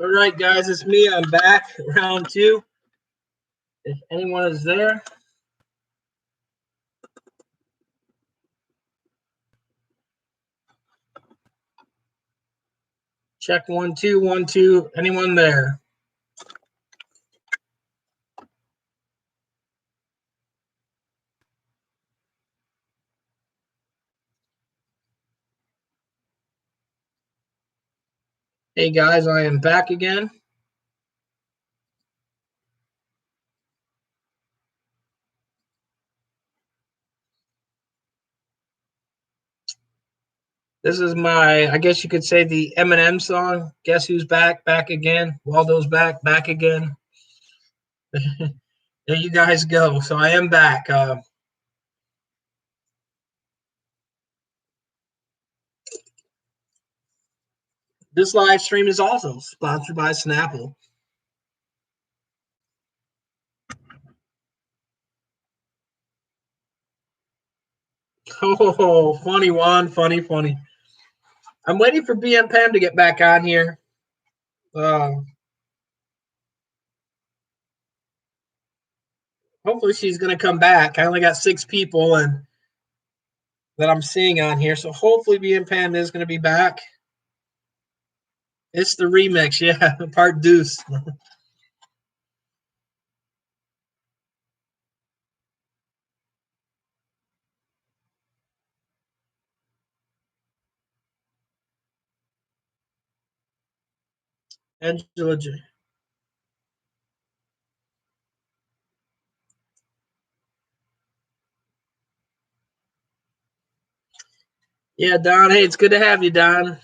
All right, guys, it's me. I'm back, round two. If anyone is there. Check 1 2 1 2. Anyone there? Hey guys, I am back again. This is my, I guess you could say, the Eminem song. Guess who's back? Back again. Waldo's back. Back again. There you guys go. So I am back. This live stream is also sponsored by Snapple. Oh, funny one, funny. I'm waiting for BM Pam to get back on here. Hopefully she's going to come back. I only got 6 people and that I'm seeing on here, so hopefully BM Pam is going to be back. It's the remix, yeah, part deuce. Angela J. Yeah, Don. Hey, it's good to have you, Don.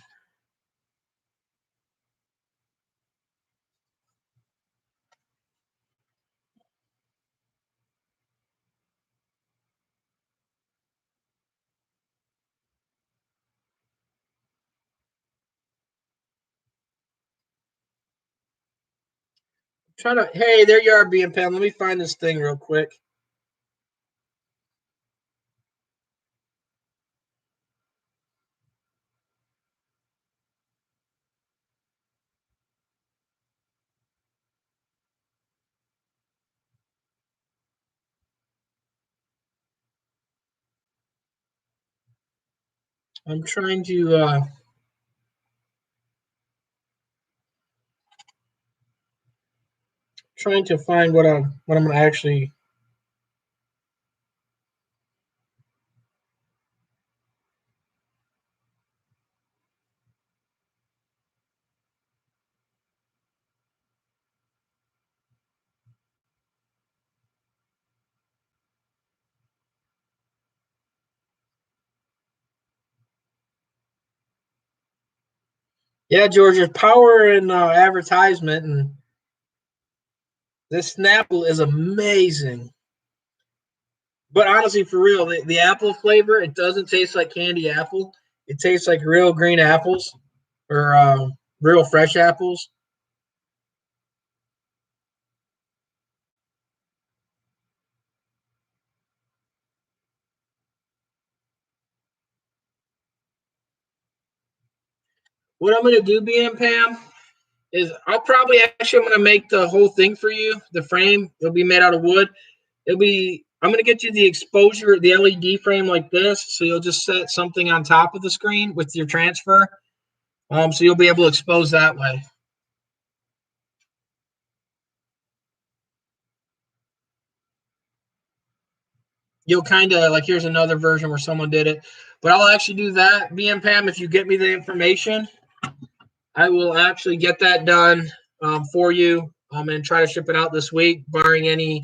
Hey, there you are, BM Pam. Let me find this thing real quick. I'm trying to find what I'm going to actually. Yeah, George, there's power in advertisement, and this Snapple is amazing. But honestly, for real, the apple flavor, it doesn't taste like candy apple. It tastes like real green apples or real fresh apples. What I'm going to do, BM Pam, is I'm going to make the whole thing for you. The frame, it'll be made out of wood. I'm going to get you the exposure, the LED frame like this. So you'll just set something on top of the screen with your transfer. So you'll be able to expose that way. You'll kind of like, here's another version where someone did it, but I'll actually do that. BM Pam, if you get me the information, I will actually get that done for you and try to ship it out this week, barring any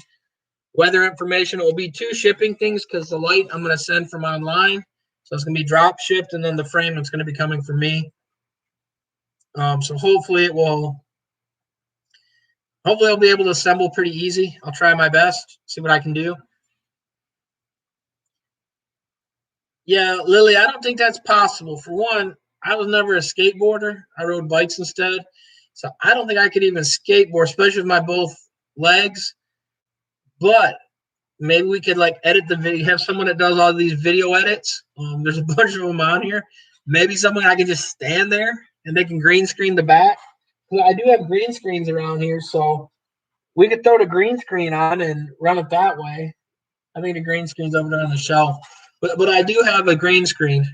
weather information. It will be 2 shipping things because the light I'm going to send from online. So it's going to be drop shipped, and then the frame is going to be coming from me. So hopefully I'll be able to assemble pretty easy. I'll try my best, see what I can do. Yeah, Lily, I don't think that's possible. For one, I was never a skateboarder. I rode bikes instead. So I don't think I could even skateboard, especially with my both legs. But maybe we could like edit the video, have someone that does all these video edits. There's a bunch of them on here. Maybe someone I can just stand there and they can green screen the back. I do have green screens around here, so we could throw the green screen on and run it that way. I think the green screen's over there on the shelf, but I do have a green screen.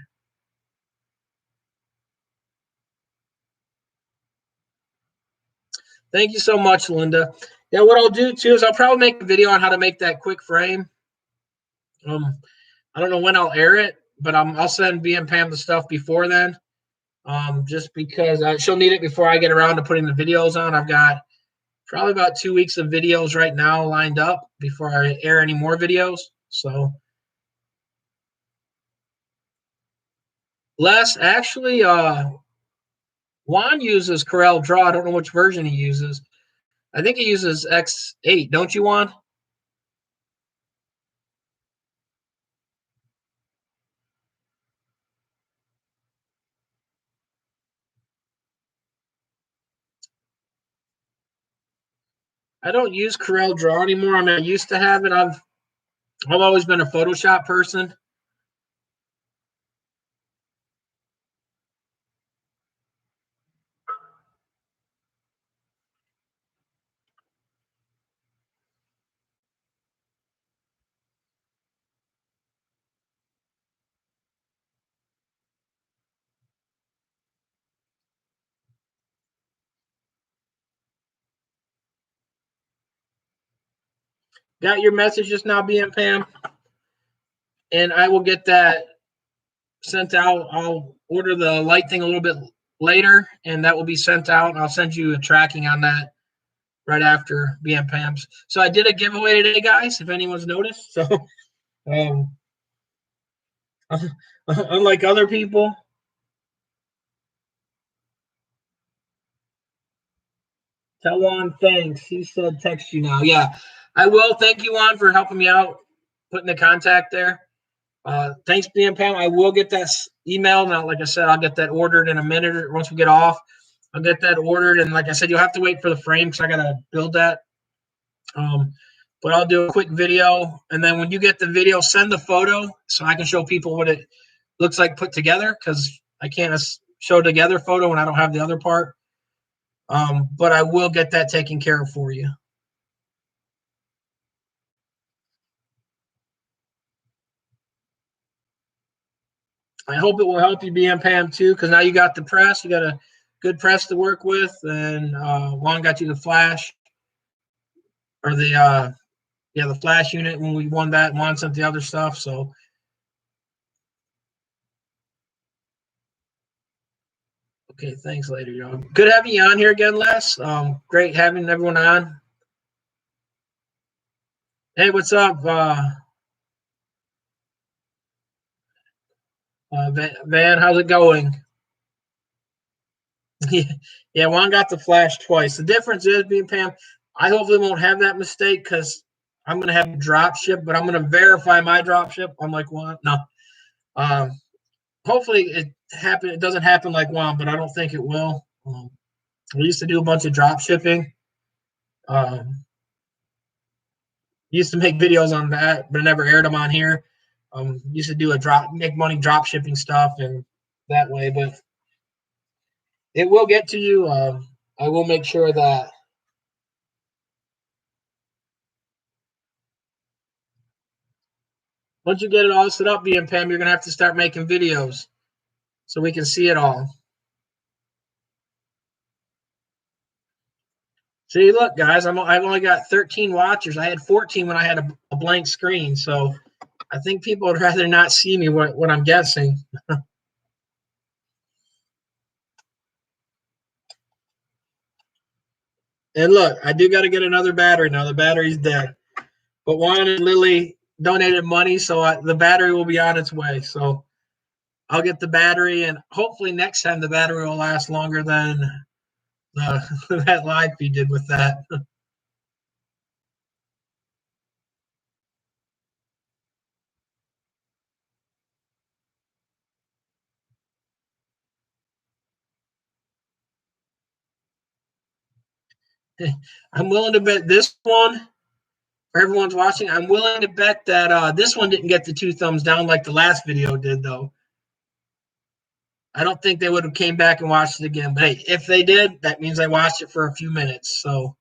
Thank you so much, Linda. Yeah, what I'll do too is I'll probably make a video on how to make that quick frame. I don't know when I'll air it, but I'll send B and Pam the stuff before then. Just because she'll need it before I get around to putting the videos on. I've got probably about 2 weeks of videos right now lined up before I air any more videos. So Les, actually, Juan uses Corel Draw. I don't know which version he uses. I think he uses X8, don't you, Juan? I don't use Corel Draw anymore. I mean, I used to have it. I've always been a Photoshop person. Got your message just now, being Pam, and I will get that sent out. I'll order the light thing a little bit later, and that will be sent out. And I'll send you a tracking on that right after BM Pam's. So I did a giveaway today, guys, if anyone's noticed. So um, unlike other people, tell Juan thanks. He said text you now. Yeah, I will. Thank you, Juan, for helping me out, putting the contact there. Thanks, BM Pam. I will get that email. Now, like I said, I'll get that ordered in a minute or once we get off. I'll get that ordered. And like I said, you'll have to wait for the frame because I got to build that. But I'll do a quick video. And then when you get the video, send the photo so I can show people what it looks like put together because I can't show together photo when I don't have the other part. But I will get that taken care of for you. I hope it will help you, BM Pam, too, because now you got the press. You got a good press to work with, and Juan got you the flash or the flash unit when we won that. Juan sent the other stuff, so. Okay, thanks later, y'all. Good having you on here again, Les. Great having everyone on. Hey, what's up, Van? How's it going? Yeah, Juan got the flash twice. The difference is, being Pam, I hopefully won't have that mistake because I'm gonna have drop ship, but I'm gonna verify my drop ship. I'm like, what? No. Um, Hopefully it doesn't happen like Juan, but I don't think it will. We used to do a bunch of drop shipping. Um, used to make videos on that, but I never aired them on here. Used to do make money drop shipping stuff and that way, but it will get to you. I will make sure that once you get it all set up, BM Pam, you're gonna have to start making videos so we can see it all. See, look, guys, I've only got 13 watchers. I had 14 when I had a blank screen, so I think people would rather not see me what I'm guessing. And look, I do got to get another battery now. The battery's dead. But Juan and Lily donated money, so the battery will be on its way. So I'll get the battery, and hopefully next time the battery will last longer than that live feed did with that. I'm willing to bet this one, for everyone's watching, I'm willing to bet that this one didn't get the 2 thumbs down like the last video did, though. I don't think they would have came back and watched it again. But hey, if they did, that means I watched it for a few minutes. So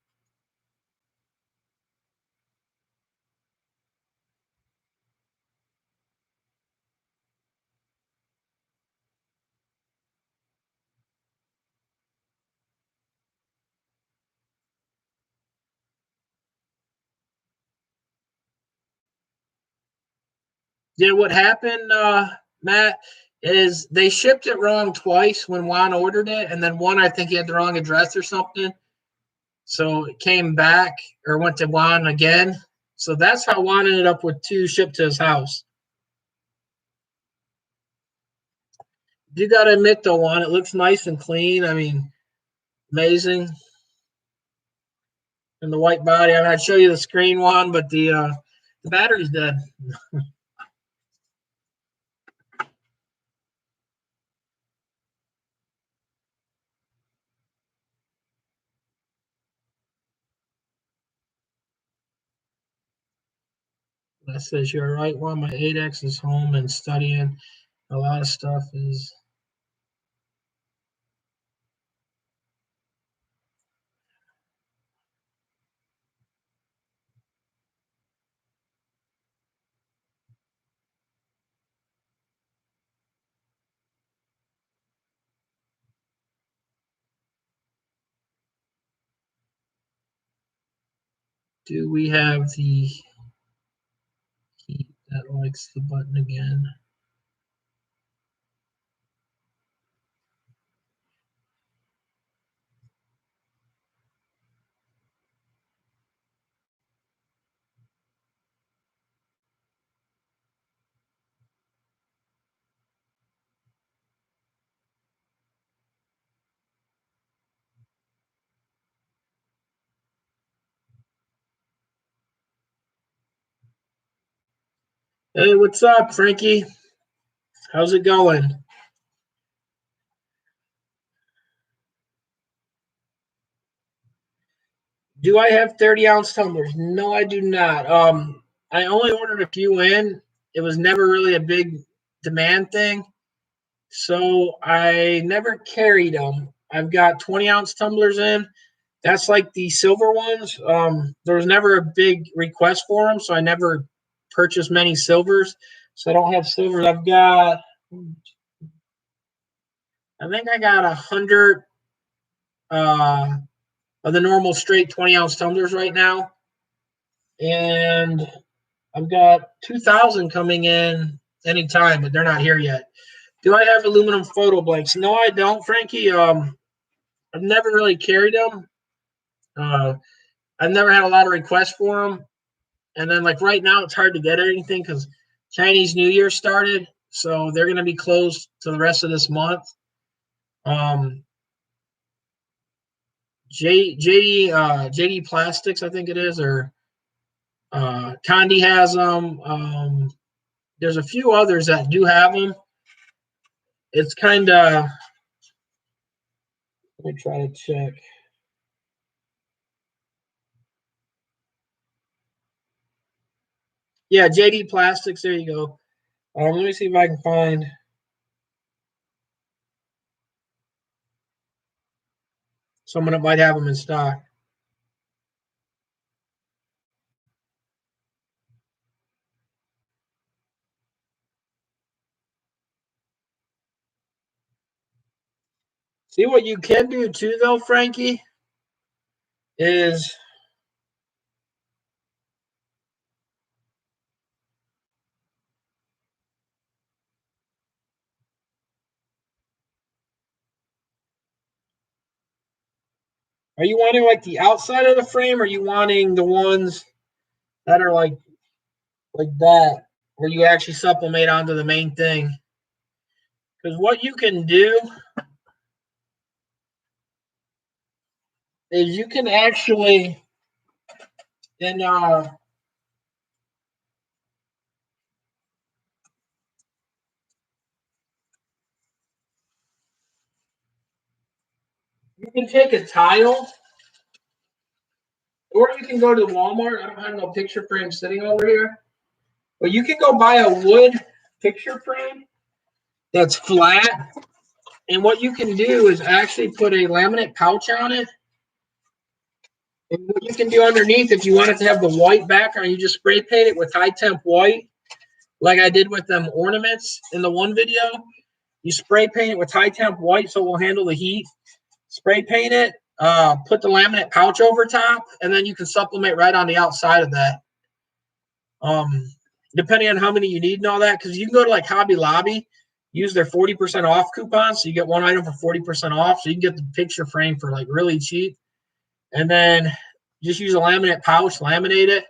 yeah, what happened, Matt, is they shipped it wrong twice when Juan ordered it, and then one I think he had the wrong address or something. So it came back or went to Juan again. So that's how Juan ended up with two shipped to his house. You got to admit, though, Juan, it looks nice and clean. I mean, amazing. And the white body. I mean, I'd show you the screen, Juan, but the battery's dead. That says you're right, Juan. My 8X is home and studying. A lot of stuff is. Do we have the key that likes the button again? Hey, what's up, Frankie? How's it going? Do I have 30-ounce tumblers? No, I do not. I only ordered a few in. It was never really a big demand thing, so I never carried them. I've got 20-ounce tumblers in. That's like the silver ones. There was never a big request for them, so I never purchased many silvers. So I don't have silvers. I think I got 100 uh, of the normal straight 20-ounce tumblers right now, and I've got 2,000 coming in anytime, but they're not here yet. Do I have aluminum photo blanks? No, I don't, Frankie. I've never really carried them. Uh, I've never had a lot of requests for them. And then, like right now, it's hard to get anything because Chinese New Year started, so they're going to be closed to the rest of this month. Um, JD Plastics, I think it is, or Condi has them. There's a few others that do have them. It's kind of. Let me try to check. Yeah, JD Plastics. There you go. Let me see if I can find someone that might have them in stock. See what you can do too, though, Frankie, is are you wanting like the outside of the frame, or are you wanting the ones that are like that, where you actually sublimate onto the main thing? Because what you can do is you can actually then you can take a tile, or you can go to Walmart. I don't have no picture frame sitting over here, but you can go buy a wood picture frame that's flat, And what you can do is actually put a laminate pouch on it. And what you can do underneath, if you want it to have the white background, you just spray paint it with high temp white, like I did with them ornaments in the one video. You spray paint it with high temp white so it will handle the heat. Spray paint it, put the laminate pouch over top, and then you can supplement right on the outside of that. Depending on how many you need and all that, because you can go to like Hobby Lobby, use their 40% off coupon, so you get one item for 40% off, so you can get the picture frame for like really cheap, and then just use a laminate pouch, laminate it,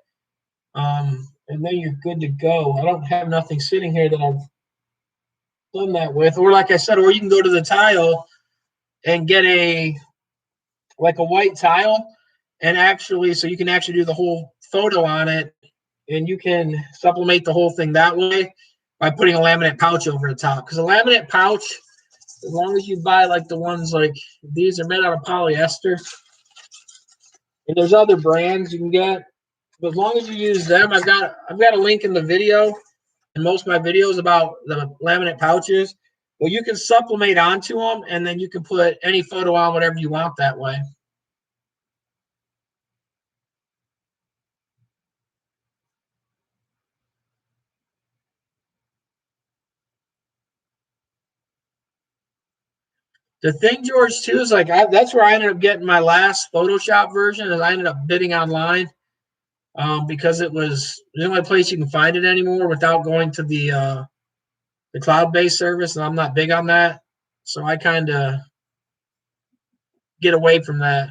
and then you're good to go. I don't have nothing sitting here that I've done that with, or like I said, or you can go to the tile and get a white tile, and actually, so you can actually do the whole photo on it, and you can supplement the whole thing that way by putting a laminate pouch over the top. Because a laminate pouch, as long as you buy like the ones like these, are made out of polyester. And there's other brands you can get, but as long as you use them, I've got a link in the video, in most of my videos about the laminate pouches. Well, you can supplement onto them, and then you can put any photo on whatever you want that way. The thing, George, too, is like that's where I ended up getting my last Photoshop version, and I ended up bidding online because it was the only place you can find it anymore without going to the cloud-based service, and I'm not big on that, so I kind of get away from that.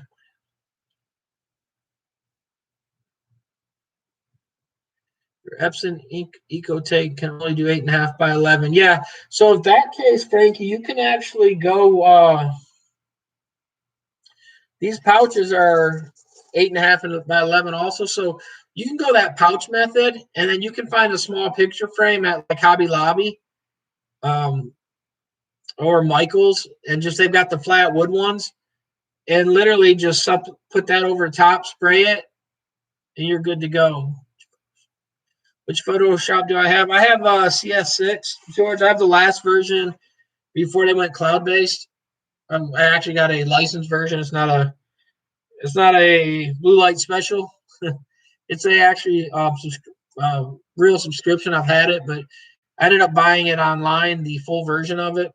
Your Epson EcoTake can only do 8.5 by 11. Yeah, so in that case, Frankie, you can actually go. These pouches are 8.5 by 11 also. So you can go that pouch method, and then you can find a small picture frame at like Hobby Lobby or Michael's, and just they've got the flat wood ones, and literally just put that over top, spray it, and you're good to go. Which Photoshop do I have? I have CS6, George. I have the last version before they went cloud-based. I actually got a licensed version. It's not a blue light special. It's a actually real subscription. I've had it, but I ended up buying it online, the full version of it.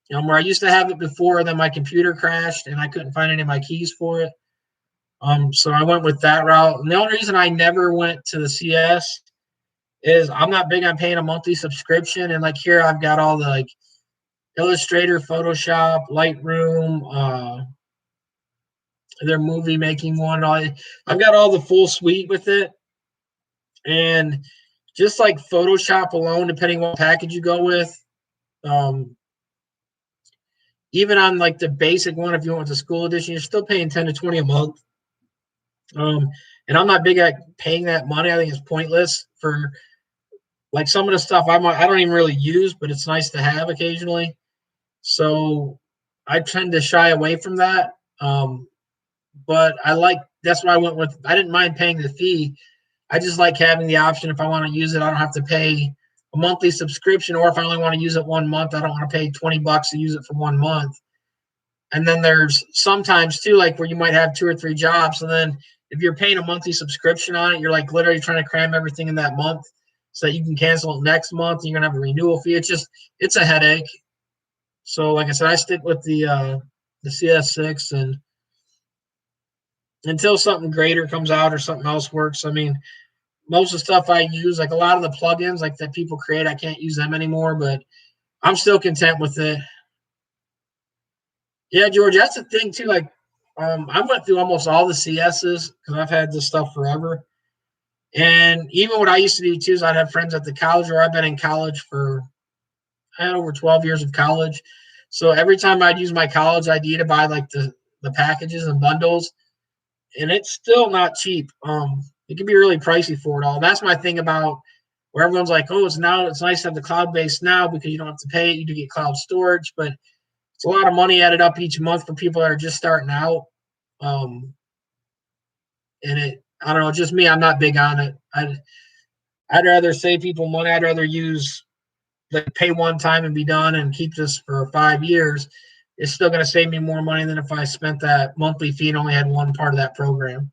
Where I used to have it before, and then my computer crashed, and I couldn't find any of my keys for it. So I went with that route. And the only reason I never went to the CS is I'm not big on paying a monthly subscription. And like here, I've got all the like Illustrator, Photoshop, Lightroom, their movie making one. I've got all the full suite with it. And just like Photoshop alone, depending what package you go with, even on like the basic one, if you want the school edition, you're still paying 10 to 20 a month. And I'm not big at paying that money. I think it's pointless for like some of the stuff I don't even really use, but it's nice to have occasionally. So I tend to shy away from that. But that's why I went with, I didn't mind paying the fee. I just like having the option. If I want to use it, I don't have to pay a monthly subscription, or if I only want to use it 1 month, I don't want to pay $20 to use it for 1 month. And then there's sometimes too, like where you might have 2 or 3 jobs. And then if you're paying a monthly subscription on it, you're like literally trying to cram everything in that month so that you can cancel it next month. And you're going to have a renewal fee. It's a headache. So like I said, I stick with the CS6, and until something greater comes out or something else works. I mean, most of the stuff I use, like a lot of the plugins like that people create, I can't use them anymore, but I'm still content with it. Yeah, George, that's the thing too. Like, I went through almost all the CSs because I've had this stuff forever. And even what I used to do too is I'd have friends at the college, or I've been in college for I had over 12 years of college. So every time I'd use my college ID to buy like the packages and bundles, and it's still not cheap. It can be really pricey for it all. That's my thing about where everyone's like, oh, it's nice to have the cloud-based now because you don't have to pay it. You do get cloud storage, but it's a lot of money added up each month for people that are just starting out. And I don't know, just me, I'm not big on it. I'd rather save people money. I'd rather use like pay one time and be done and keep this for 5 years it's still going to save me more money than if I spent that monthly fee and only had one part of that program.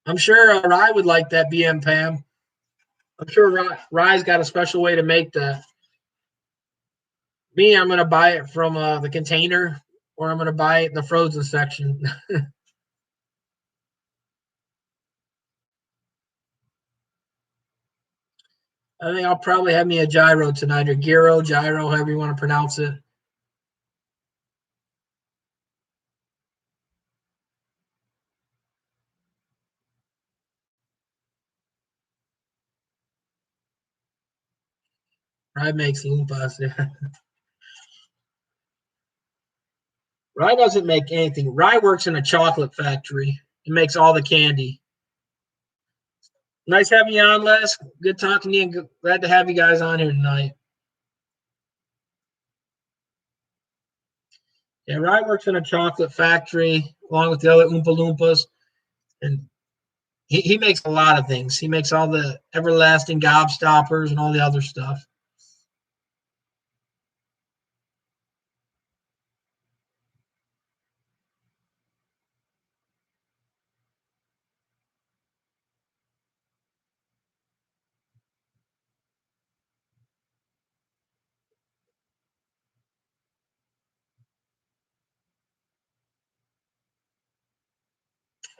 I'm sure Rye would like that BM Pam. I'm sure Rye's got a special way to make that. Me, I'm going to buy it from the container, or I'm going to buy it in the frozen section. I think I'll probably have me a gyro tonight, or gyro, however you want to pronounce it. Rye makes loompas. Rye doesn't make anything. Rye works in a chocolate factory. He makes all the candy. Nice having you on, Les. Good talking to you. And glad to have you guys on here tonight. Yeah, Rye works in a chocolate factory along with the other Oompa Loompas. And he makes a lot of things. He makes all the everlasting gobstoppers and all the other stuff.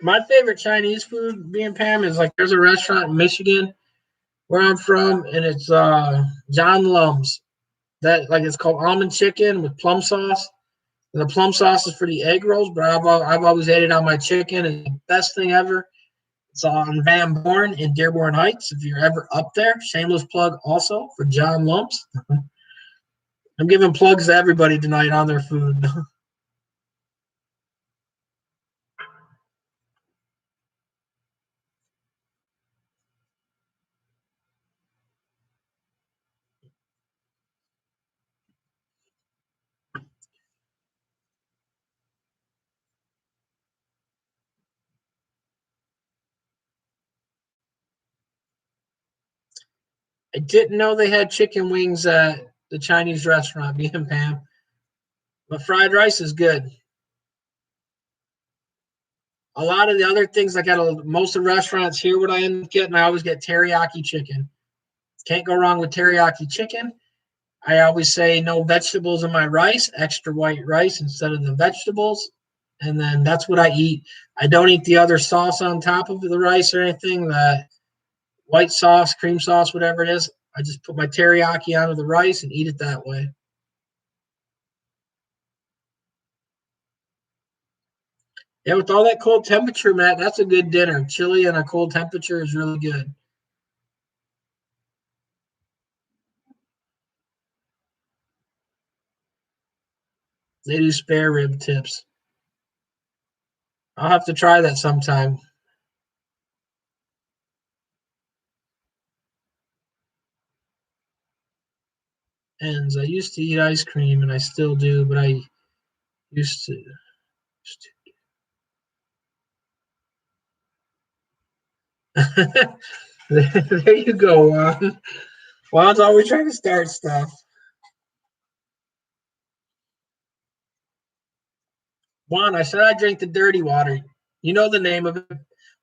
My favorite Chinese food, being Pam, is like there's a restaurant in Michigan where I'm from, and it's John Lum's. That like it's called almond chicken with plum sauce. And the plum sauce is for the egg rolls, but I've always had it on my chicken. It's the best thing ever. It's on Van Born in Dearborn Heights. If you're ever up there, shameless plug also for John Lumps. I'm giving plugs to everybody tonight on their food. I didn't know they had chicken wings at the Chinese restaurant, me and Pam. But fried rice is good. A lot of the other things, like at most of the restaurants here, what I end up getting, I always get teriyaki chicken. Can't go wrong with teriyaki chicken. I always say no vegetables in my rice, extra white rice instead of the vegetables. And then that's what I eat. I don't eat the other sauce on top of the rice or anything, the white sauce, cream sauce, whatever it is. I just put my teriyaki onto the rice and eat it that way. Yeah, with all that cold temperature, Matt, that's a good dinner. Chili and a cold temperature is really good. They do spare rib tips. I'll have to try that sometime. And I used to eat ice cream, and I still do, but I used to. There you go, Juan. Juan's always trying to start stuff. Juan, I said I drink the dirty water. You know the name of it.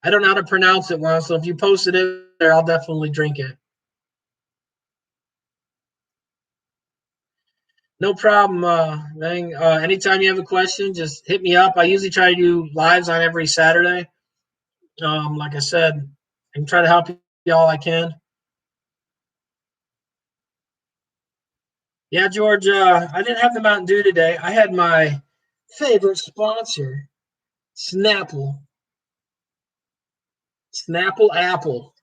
I don't know how to pronounce it, Juan. So if you posted it there, I'll definitely drink it. No problem. Anytime you have a question, just hit me up. I usually try to do lives on every Saturday. Like I said, I can try to help you all I can. Yeah, George, I didn't have the Mountain Dew today. I had my favorite sponsor, Snapple. Snapple Apple.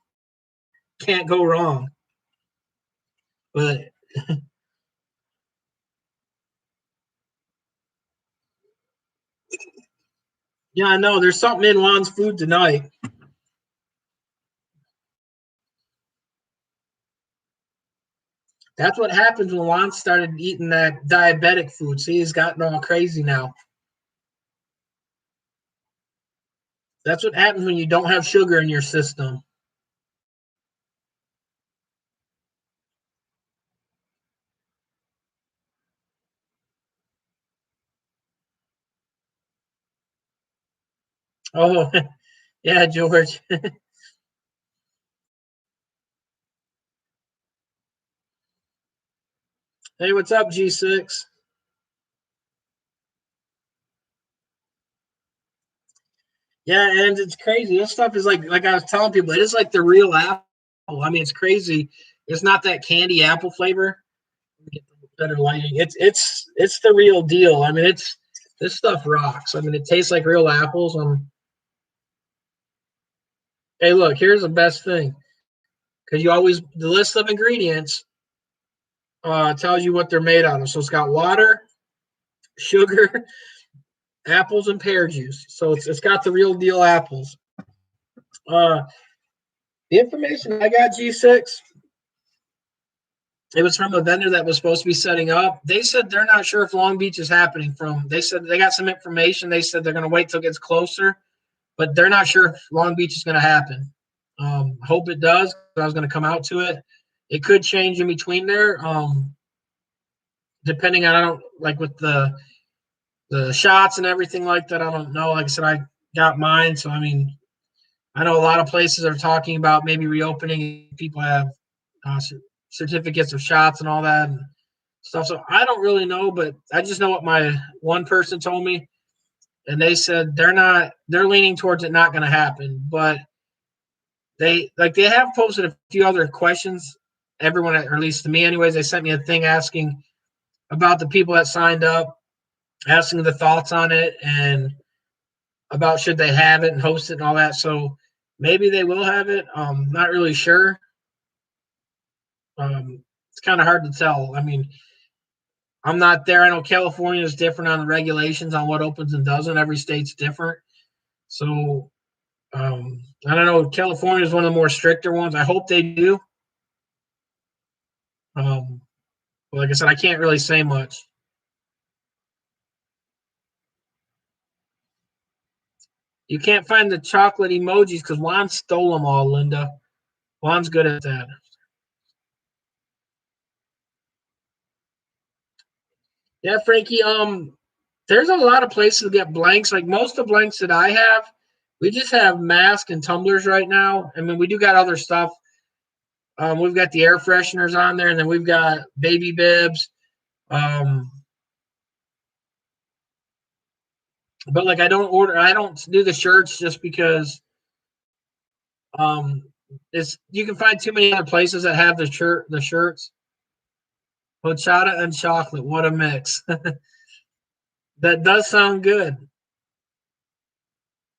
Can't go wrong. But yeah, I know there's something in Juan's food tonight. That's what happens when Juan started eating that diabetic food. See, he's gotten all crazy now. That's what happens when you don't have sugar in your system. Oh, yeah, George. Hey, what's up, G6? Yeah, and it's crazy. This stuff is like I was telling people, it is like the real apple. I mean, it's crazy. It's not that candy apple flavor. Get better lighting. It's the real deal. I mean, it's this stuff rocks. I mean, it tastes like real apples. Hey, look, here's the best thing because you always the list of ingredients tells you what they're made out of. So it's got water, sugar, apples, and pear juice. So it's got the real deal apples. Uh, the information I got, G6, it was from a vendor that was supposed to be setting up. They said they're not sure if Long Beach is happening. They said they got some information. They said they're going to wait till it gets closer, but they're not sure if Long Beach is going to happen. Hope it does. I was going to come out to it. It could change in between there, depending on I don't like with the shots and everything like that. I don't know. Like I said, I got mine, so I mean, I know a lot of places are talking about maybe reopening. People have uh, certificates of shots and all that and stuff. So I don't really know, but I just know what my one person told me, and they said they're leaning towards it not going to happen, but they have posted a few other questions. Everyone, or at least to me, anyways, they sent me a thing asking about the people that signed up, asking the thoughts on it, and about should they have it and host it and all that. So maybe they will have it. Not really sure. It's kind of hard to tell. I mean, I'm not there. I know California is different on the regulations on what opens and doesn't. Every state's different. So I don't know. California is one of the more stricter ones. I hope they do. Um, but like I said, I can't really say much. You can't find the chocolate emojis because Juan stole them all, Linda. Juan's good at that. Yeah, Frankie. There's a lot of places to get blanks. Like most of the blanks that I have, we just have masks and tumblers right now. I mean, we do got other stuff. We've got the air fresheners on there, and then we've got baby bibs. Um, but like I don't do the shirts just because um, it's you can find too many other places that have the shirts. Horchata and chocolate, what a mix! That does sound good.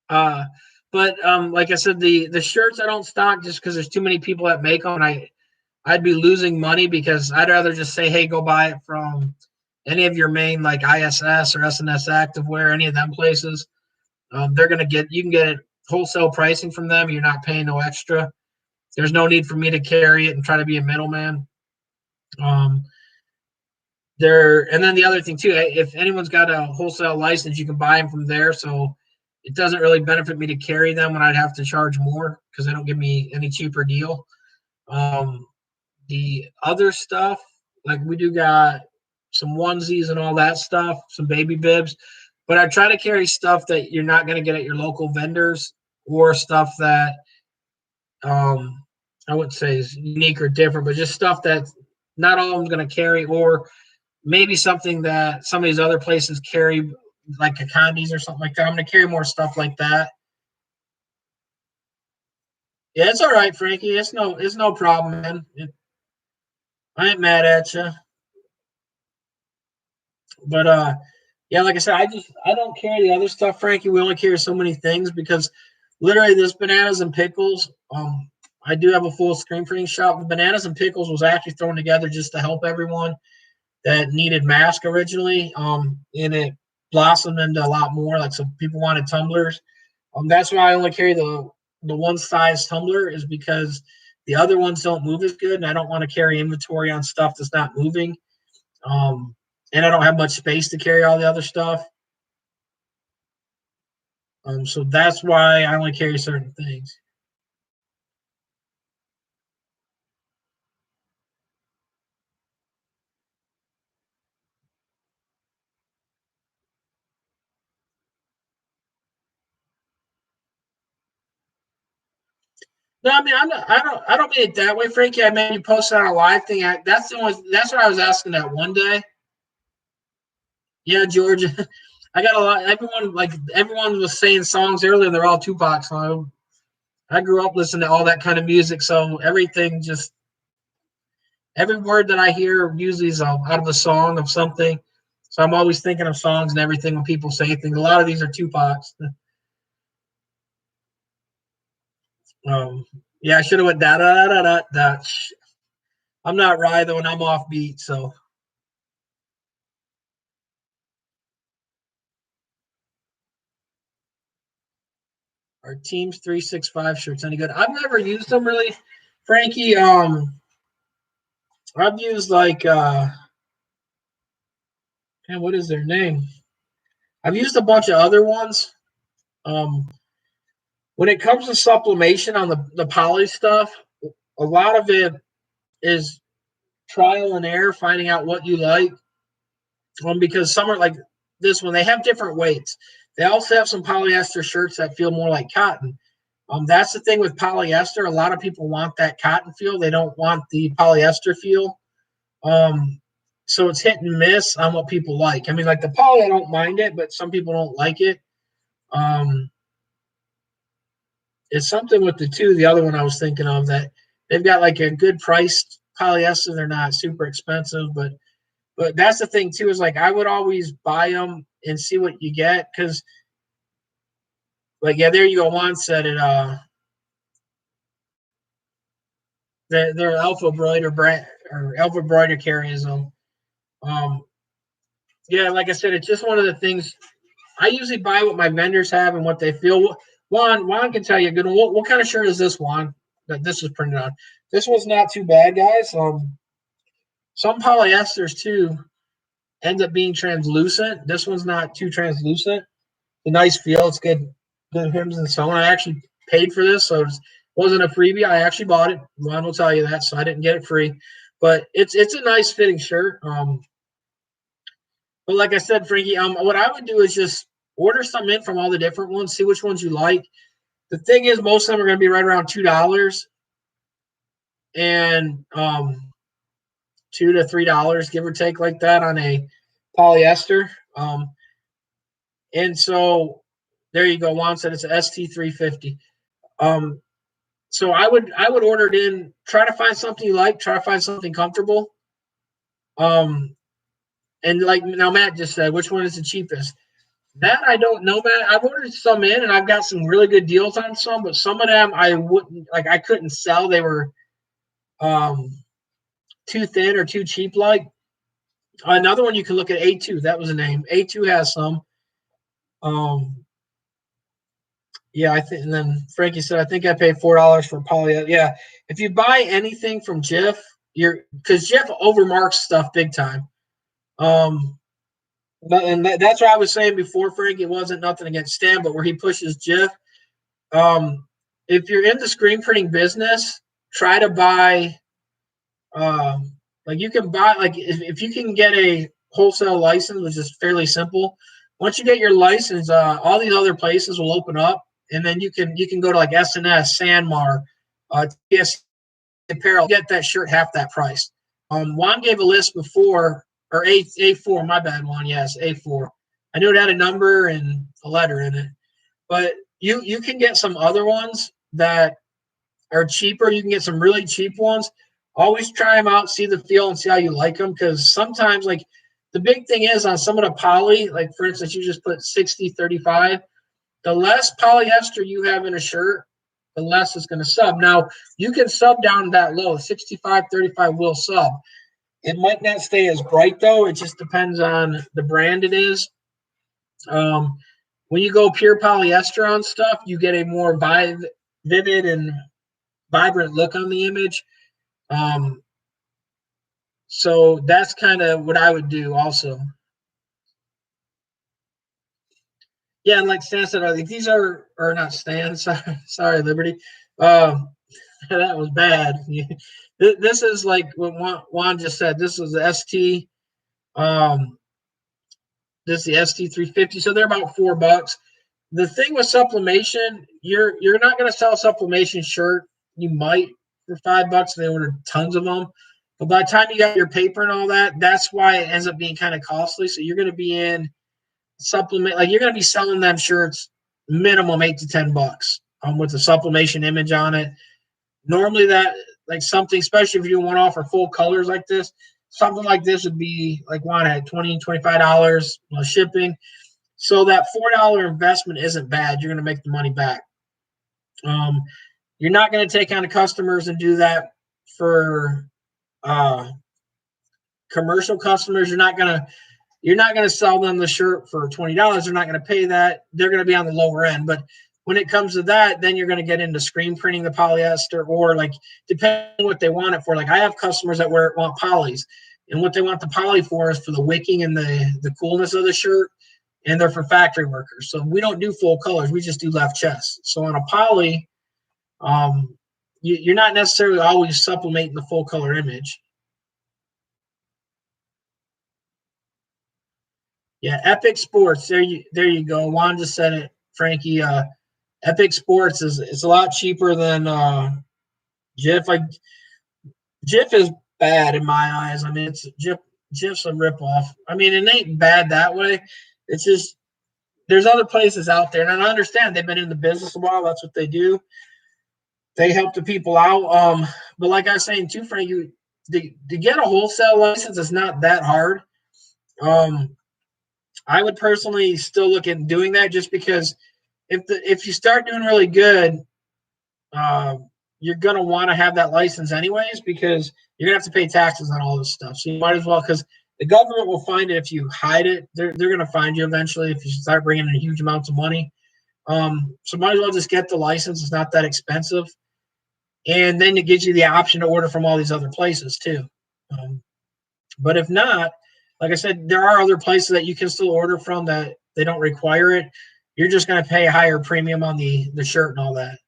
Uh, but like I said, the shirts I don't stock just because there's too many people that make them. And I'd be losing money because I'd rather just say, hey, go buy it from any of your main like ISS or SNS Activewear, any of them places. They're gonna get you can get it wholesale pricing from them. You're not paying no extra. There's no need for me to carry it and try to be a middleman. Um, there and then the other thing too, if anyone's got a wholesale license, you can buy them from there. So it doesn't really benefit me to carry them when I'd have to charge more because they don't give me any cheaper deal. Um, the other stuff, like we do got some onesies and all that stuff, some baby bibs, but I try to carry stuff that you're not going to get at your local vendors or stuff that um, I wouldn't say is unique or different, but just stuff that not all of them's going to carry, or maybe something that some of these other places carry, like a Condi's or something like that. I'm going to carry more stuff like that. Yeah, it's all right, Frankie. It's no problem, man. I ain't mad at you. But yeah, like I said, I don't carry the other stuff, Frankie. We only carry so many things because literally this bananas and pickles. I do have a full screen printing shop. The bananas and pickles was actually thrown together just to help everyone that needed mask originally. And it blossomed into a lot more. Like some people wanted tumblers. That's why I only carry the one size tumbler is because the other ones don't move as good, and I don't want to carry inventory on stuff that's not moving. Um, and I don't have much space to carry all the other stuff. So that's why I only carry certain things. No, I mean, I don't mean it that way, Frankie. I mean, you posted on a live thing. That's the one. That's what I was asking that one day. Yeah, Georgia. I got a lot. Everyone was saying songs earlier. They're all Tupac songs. I grew up listening to all that kind of music, so everything just every word that I hear usually is out of a song of something. So I'm always thinking of songs and everything when people say things. A lot of these are Tupac's. Um, yeah, I should have went da da da da da. I'm not right though, and I'm off beat. So our team's 365 shirts any good? I've never used them really, Frankie. I've used man, what is their name? I've used a bunch of other ones. Um, when it comes to sublimation on the poly stuff, a lot of it is trial and error, finding out what you like. Because some are like this one, they have different weights. They also have some polyester shirts that feel more like cotton. That's the thing with polyester. A lot of people want that cotton feel. They don't want the polyester feel. Um, so it's hit and miss on what people like. I mean, like the poly, I don't mind it, but some people don't like it. Um, it's something with the other one I was thinking of that they've got like a good priced polyester. They're not super expensive, but that's the thing too is like I would always buy them and see what you get because like yeah, there you go. Juan said it. Their Alpha Broider brand or Alpha Broider carries them. Um, yeah, like I said, it's just one of the things I usually buy what my vendors have and what they feel. Juan can tell you good. What kind of shirt is this, Juan? That this was printed on. This one's not too bad, guys. Some polyesters too end up being translucent. This one's not too translucent. A nice feel. It's good hymns and so on. I actually paid for this, so it wasn't a freebie. I actually bought it. Juan will tell you that, so I didn't get it free. But it's a nice fitting shirt. But like I said, Frankie, what I would do is just order some in from all the different ones, see which ones you like. The thing is, most of them are going to be right around $2 and $2 to $3, give or take, like that on a polyester. And so there you go. Juan said it's a ST350. Um, so I would order it in. Try to find something you like. Try to find something comfortable. Um, and like now, Matt just said, which one is the cheapest? That I don't know, Matt. I've ordered some in, and I've got some really good deals on some, but some of them I wouldn't like. I couldn't sell. They were um, too thin or too cheap. Like another one, you can look at A2. That was a name. A2 has some. Um, yeah, I think. And then Frankie said, I think I paid $4 for poly. Yeah, if you buy anything from Jif, you're because Jif overmarks stuff big time. Um, and that's what I was saying before, Frank. It wasn't nothing against Stan, but where he pushes Jif. Um, if you're in the screen printing business, try to buy. Like you can buy like if you can get a wholesale license, which is fairly simple. Once you get your license, all these other places will open up, and then you can go to like SNS, Sanmar, TS Apparel, get that shirt half that price. Juan gave a list before, or A4, my bad, Juan. Yes, A4. I knew it had a number and a letter in it, but you can get some other ones that are cheaper. You can get some really cheap ones. Always try them out, see the feel, and see how you like them. Because sometimes, like the big thing is on some of the poly, like for instance, you just put 60-35. The less polyester you have in a shirt, the less it's going to sub. Now, you can sub down that low. 65-35 will sub. It might not stay as bright, though. It just depends on the brand it is. Um, when you go pure polyester on stuff, you get a more vivid and vibrant look on the image. Um, so that's kind of what I would do also. Yeah, and like Stan said, I think these are not Stan. Sorry, Liberty. Um, that was bad. This is like what Juan just said. This is the ST. Um, this is the ST350. So they're about $4. The thing with sublimation, you're not going to sell a sublimation shirt you might for $5. They ordered tons of them. But by the time you got your paper and all that, that's why it ends up being kind of costly. So you're going to be in supplement, like you're going to be selling them shirts minimum $8 to $10 with a sublimation image on it. Normally that like something, especially if you want to offer full colors like this, something like this would be like one at $20, $25 shipping. So that $4 investment isn't bad. You're going to make the money back. You're not going to take on the customers and do that for commercial customers. You're not going to sell them the shirt for $20. They're not going to pay that. They're going to be on the lower end. But when it comes to that, then you're going to get into screen printing the polyester, or like depending on what they want it for. Like I have customers that want polys, and what they want the poly for is for the wicking and the coolness of the shirt, and they're for factory workers. So we don't do full colors. We just do left chest. So on a poly, you're not necessarily always supplementing the full color image. Yeah, Epic Sports. There you go. Juan just said it, Frankie. Epic Sports is a lot cheaper than Jif. Like Jif is bad in my eyes. I mean, Jif's a ripoff. I mean, it ain't bad that way. It's just there's other places out there, and I understand they've been in the business a while. That's what they do. They help the people out. But like I was saying too, Frank, to get a wholesale license is not that hard. I would personally still look at doing that, just because if you start doing really good, you're gonna want to have that license anyways, because you're gonna have to pay taxes on all this stuff. So you might as well, because the government will find it if you hide it. They're gonna find you eventually if you start bringing in huge amounts of money. So might as well just get the license. It's not that expensive. And then it gives you the option to order from all these other places too. But if not, like I said, there are other places that you can still order from that they don't require it. You're just going to pay a higher premium on the shirt and all that.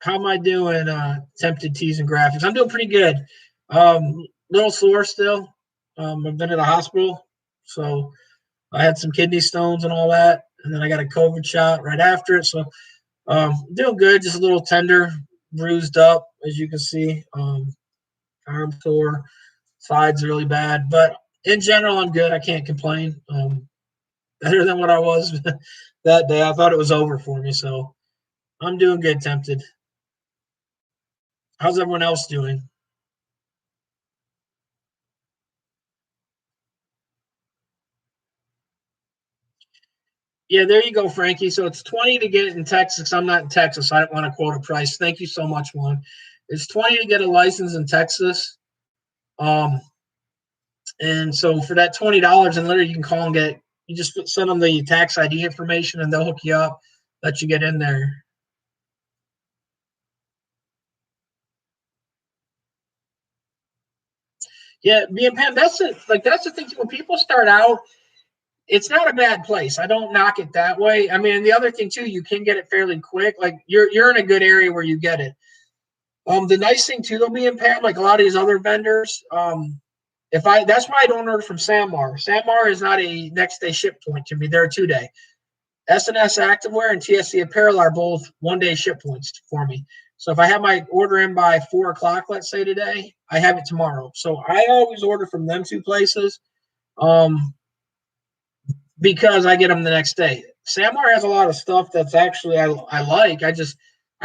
How am I doing, Tempted Tees and Graphics? I'm doing pretty good. Little sore still. I've been in the hospital, so I had some kidney stones and all that, and then I got a COVID shot right after it. So doing good, just a little tender, bruised up, as you can see. Arm sore, sides really bad, but in general, I'm good. I can't complain. Better than what I was that day. I thought it was over for me, so I'm doing good, Tempted. How's everyone else doing? Yeah, there you go, Frankie. So it's 20 to get it in Texas. I'm not in Texas. So I don't want to quote a price. Thank you so much, Juan. It's 20 to get a license in Texas. And so for that $20, and literally you can call and you just send them the tax ID information and they'll hook you up, let you get in there. Yeah, being Pam, that's the thing. When people start out, it's not a bad place. I don't knock it that way. I mean, and the other thing too, you can get it fairly quick. Like you're in a good area where you get it. The nice thing too, though, being Pam, like a lot of these other vendors, that's why I don't order from Samar. Samar is not a next day ship point to me. They're a 2-day. S&S Activewear and TSC Apparel are both 1-day ship points for me. So if I have my order in by 4:00, let's say today, I have it tomorrow. So I always order from them two places, because I get them the next day. Samar has a lot of stuff that's actually I like. I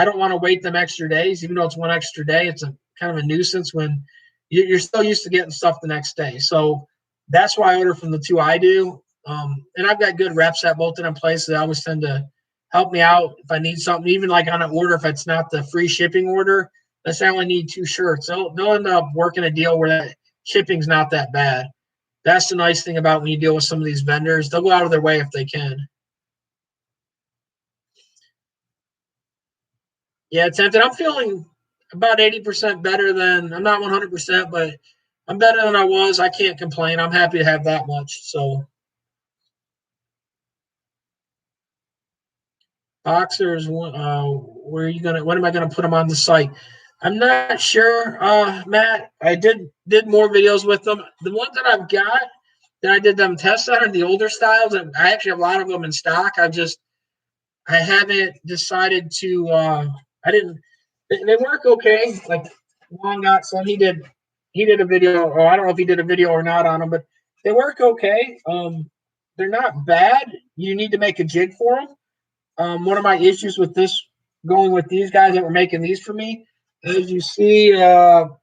don't want to wait them extra days, even though it's one extra day. It's a kind of a nuisance when you're still used to getting stuff the next day. So that's why I order from the two I do. And I've got good reps at both of them places. They always tend to help me out if I need something, even like on an order, if it's not the free shipping order. Let's say I only need 2 shirts. They'll end up working a deal where that shipping's not that bad. That's the nice thing about when you deal with some of these vendors. They'll go out of their way if they can. Yeah, Tempted. I'm feeling about 80% better than, I'm not 100%, but I'm better than I was. I can't complain. I'm happy to have that much. So boxers, where are you gonna? When am I gonna put them on the site? I'm not sure, Matt. I did more videos with them. The ones that I've got that I did them tests on are the older styles, and I actually have a lot of them in stock. I I haven't decided to. I didn't. They work okay. Like Juan got some. He did. He did a video, or I don't know if he did a video or not on them, but they work okay. They're not bad. You need to make a jig for them. One of my issues with this, going with these guys that were making these for me, as you see, there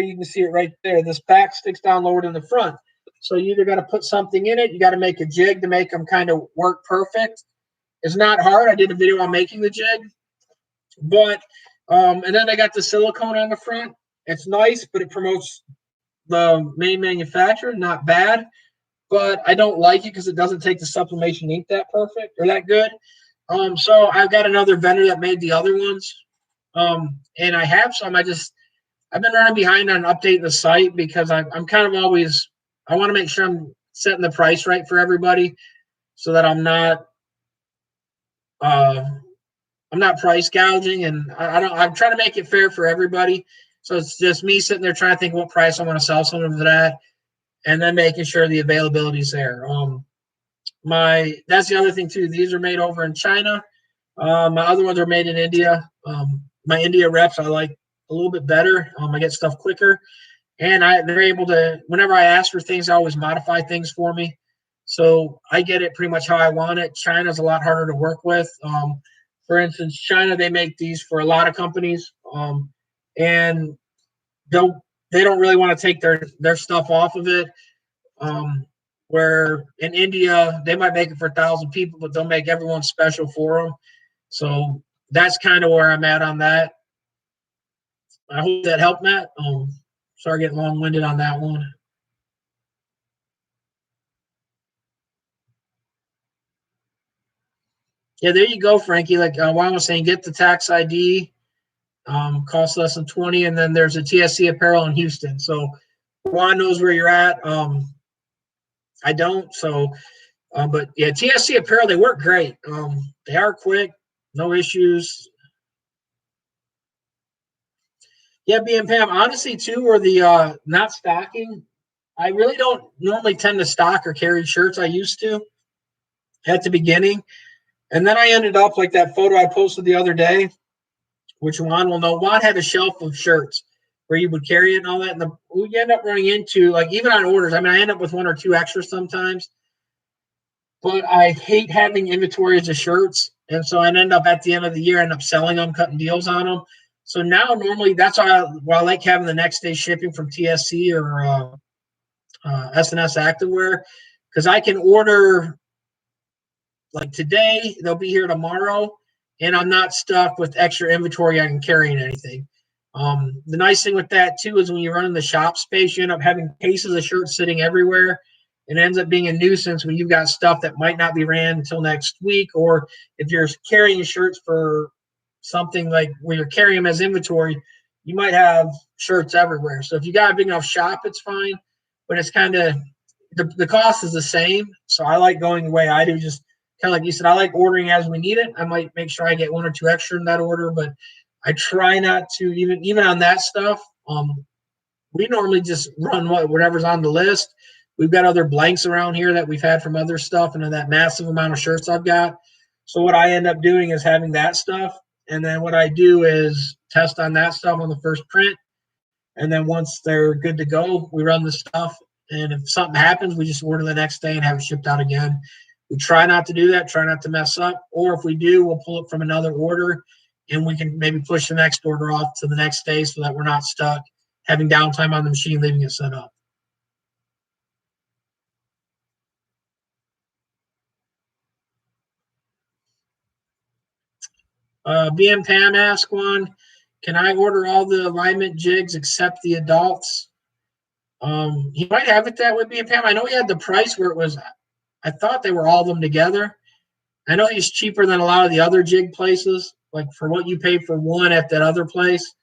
you can see it right there. This back sticks down lower than the front. So you either got to put something in it, you got to make a jig to make them kind of work perfect. It's not hard. I did a video on making the jig, but and then I got the silicone on the front. It's nice, but it promotes the main manufacturer. Not bad, but I don't like it because it doesn't take the sublimation ink that perfect or that good. So I've got another vendor that made the other ones, and I have some. I've been running behind on updating the site because I'm kind of always, I want to make sure I'm setting the price right for everybody so that uh, I'm not price gouging, and I don't. I'm trying to make it fair for everybody. So it's just me sitting there trying to think what price I want to sell something for that, and then making sure the availability is there. That's the other thing too. These are made over in China. My other ones are made in India. My India reps I like a little bit better. I get stuff quicker, and they're able to. Whenever I ask for things, they always modify things for me, so I get it pretty much how I want it. China's a lot harder to work with. For instance, China they make these for a lot of companies, and they don't really want to take their stuff off of it. Um, where in India they might make it for 1,000 people, but they'll make everyone special for them. So that's kind of where I'm at on that. I hope that helped, Matt. Sorry getting long winded on that one. Yeah, there you go, Frankie. Like Juan was saying, get the tax ID. Costs less than 20, and then there's a TSC apparel in Houston. So Juan knows where you're at. I don't. So, but yeah, TSC apparel they work great. They are quick, no issues. Yeah, being Pam, honestly, too, or the not stocking. I really don't normally tend to stock or carry shirts. I used to at the beginning, and then I ended up like that photo I posted the other day, which Juan will know. Juan had a shelf of shirts where you would carry it and all that. And we end up running into, like, even on orders, I mean, I end up with one or two extras sometimes, but I hate having inventories of shirts. And so I end up at the end of the year, end up selling them, cutting deals on them. So now normally that's why I like having the next day shipping from TSC or SNS Activewear, because I can order like today, they'll be here tomorrow, and I'm not stuck with extra inventory I can carry in anything. The nice thing with that too is when you run in the shop space, you end up having cases of shirts sitting everywhere. It ends up being a nuisance when you've got stuff that might not be ran until next week, or if you're carrying shirts for something like where you're carrying them as inventory, you might have shirts everywhere. So if you got a big enough shop, it's fine, but it's kind of the cost is the same. So I like going the way I do, just kind of like you said, I like ordering as we need it. I might make sure I get one or two extra in that order, but I try not to even on that stuff. We normally just run whatever's on the list. We've got other blanks around here that we've had from other stuff, and then that massive amount of shirts I've got. So what I end up doing is having that stuff, and then what I do is test on that stuff on the first print, and then once they're good to go, we run the stuff. And if something happens, we just order the next day and have it shipped out again. We try not to do that, try not to mess up. Or if we do, we'll pull it from another order and we can maybe push the next order off to the next day so that we're not stuck having downtime on the machine, leaving it set up. BM Pam asked one, can I order all the alignment jigs except the adults? He might have it that way, BM Pam. I know he had the price where it was, I thought they were all of them together. I know he's cheaper than a lot of the other jig places. Like for what you pay for one at that other place,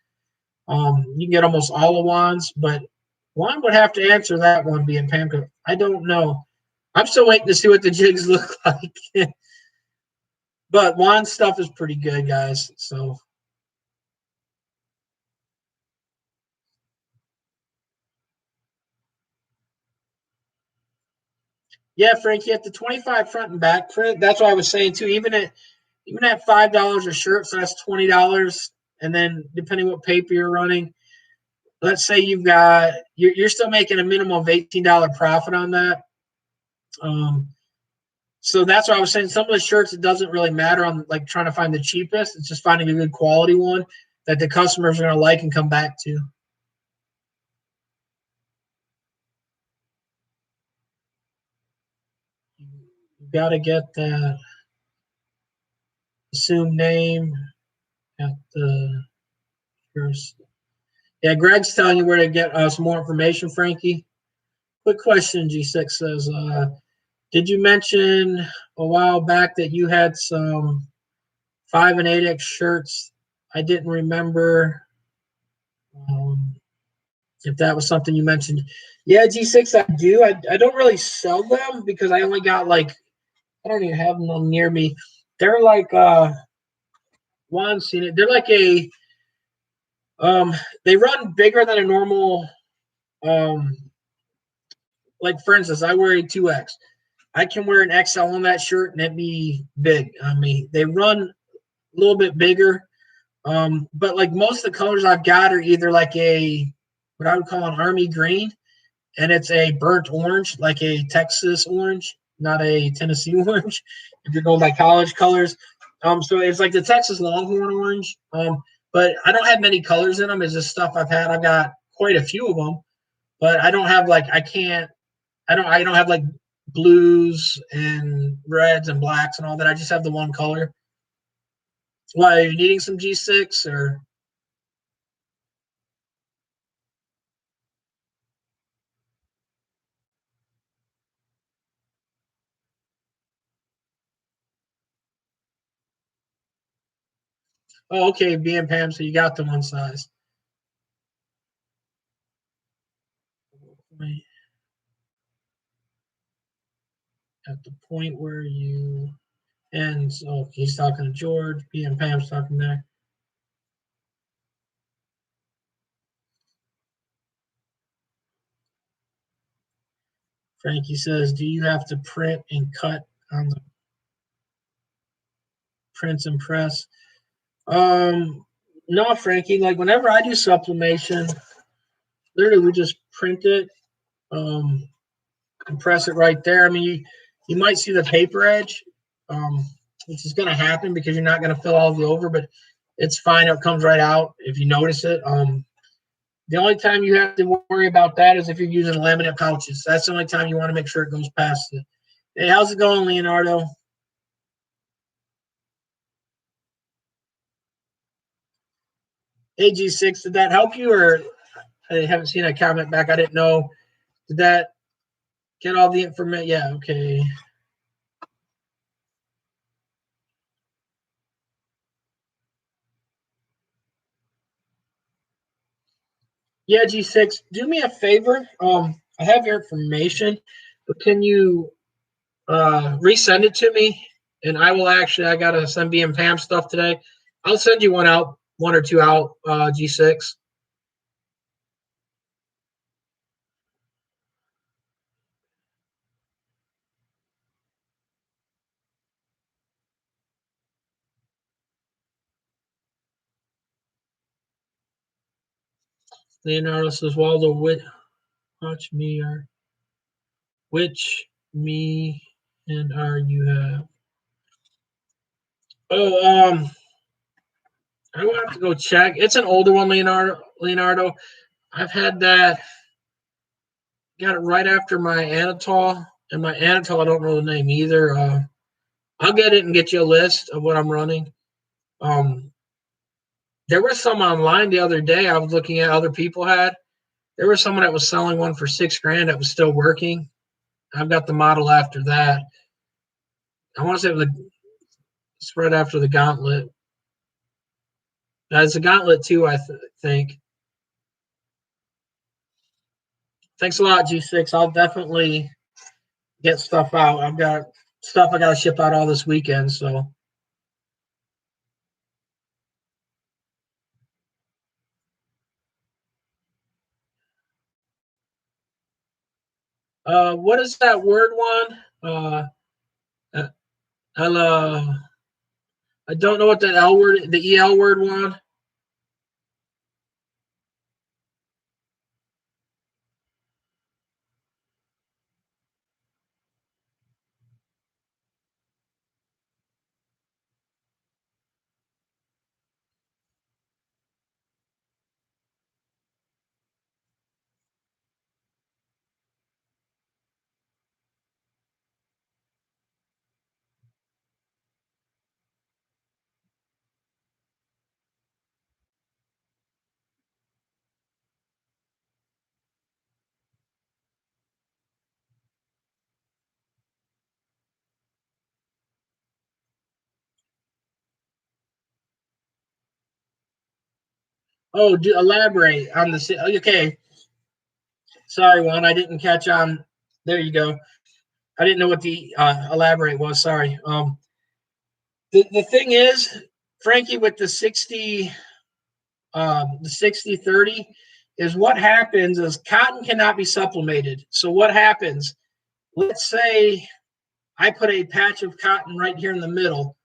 you can get almost all the wands. But Juan would have to answer that one, being Pam. I don't know. I'm still waiting to see what the jigs look like. But Juan's stuff is pretty good, guys. So yeah, Frank, you have the 25 front and back print. That's what I was saying too. Even even at $5 a shirt, so that's $20. And then depending what paper you're running, let's say you're still making a minimum of $18 profit on that. So that's what I was saying. Some of the shirts, it doesn't really matter on like trying to find the cheapest. It's just finding a good quality one that the customers are going to like and come back to. You got to get that assumed name at the first. Yeah, Greg's telling you where to get some more information, Frankie. Quick question, G6 says, did you mention a while back that you had some 5 and 8X shirts? I didn't remember if that was something you mentioned. Yeah, G6, I do. I don't really sell them because I only got like, I don't even have them near me. They're like, one seen it. They're like they run bigger than a normal, um, like for instance, I wear a 2X. I can wear an XL on that shirt and it'd be big. I mean, they run a little bit bigger. But like most of the colors I've got are either like what I would call an army green, and it's a burnt orange, like a Texas orange, not a Tennessee orange. If you're going by college colors, so it's like the Texas Longhorn orange. But I don't have many colors in them. It's just stuff I've had. I've got quite a few of them, but I don't have like I can't. I don't have like blues and reds and blacks and all that. I just have the one color. Why are you needing some G6 or? Oh, okay, B and Pam. So you got the one size. At the point where you and so he's talking to George. B and Pam's talking there. Frankie says, "Do you have to print and cut on the prints and press?" No, Frankie. Like whenever I do sublimation, literally we just print it, and press it right there. I mean, you might see the paper edge, which is going to happen because you're not going to fill all the over, but it's fine. It comes right out if you notice it. The only time you have to worry about that is if you're using laminate pouches. That's the only time you want to make sure it goes past it. Hey, how's it going, Leonardo? AG6, did that help you, or I haven't seen a comment back? I didn't know. Did that get all the information? Yeah, okay. Yeah, G6, do me a favor. I have your information, but can you resend it to me? And I will actually, I got to send B and Pam stuff today. I'll send you one out, one or two out, G6. Leonardo says, Waldo, watch me, or which me and are you have? Oh, I will have to go check. It's an older one, Leonardo. I've had that. Got it right after my Anatol, and my Anatol, I don't know the name either. I'll get it and get you a list of what I'm running. Um, there was some online the other day. I was looking at other people had. There was someone that was selling one for $6,000 that was still working. I've got the model after that. I want to say it was spread after the Gauntlet. It's a Gauntlet too, I think. Thanks a lot, G6. I'll definitely get stuff out. I've got stuff I got to ship out all this weekend. So, what is that word one? Uh, Ella, I don't know what the L word, the EL word was. Oh, elaborate on the. Okay, sorry, Juan, I didn't catch on. There you go. I didn't know what the elaborate was. Sorry. The thing is, Frankie, with the 60/30 is what happens is cotton cannot be supplemented. So what happens? Let's say I put a patch of cotton right here in the middle,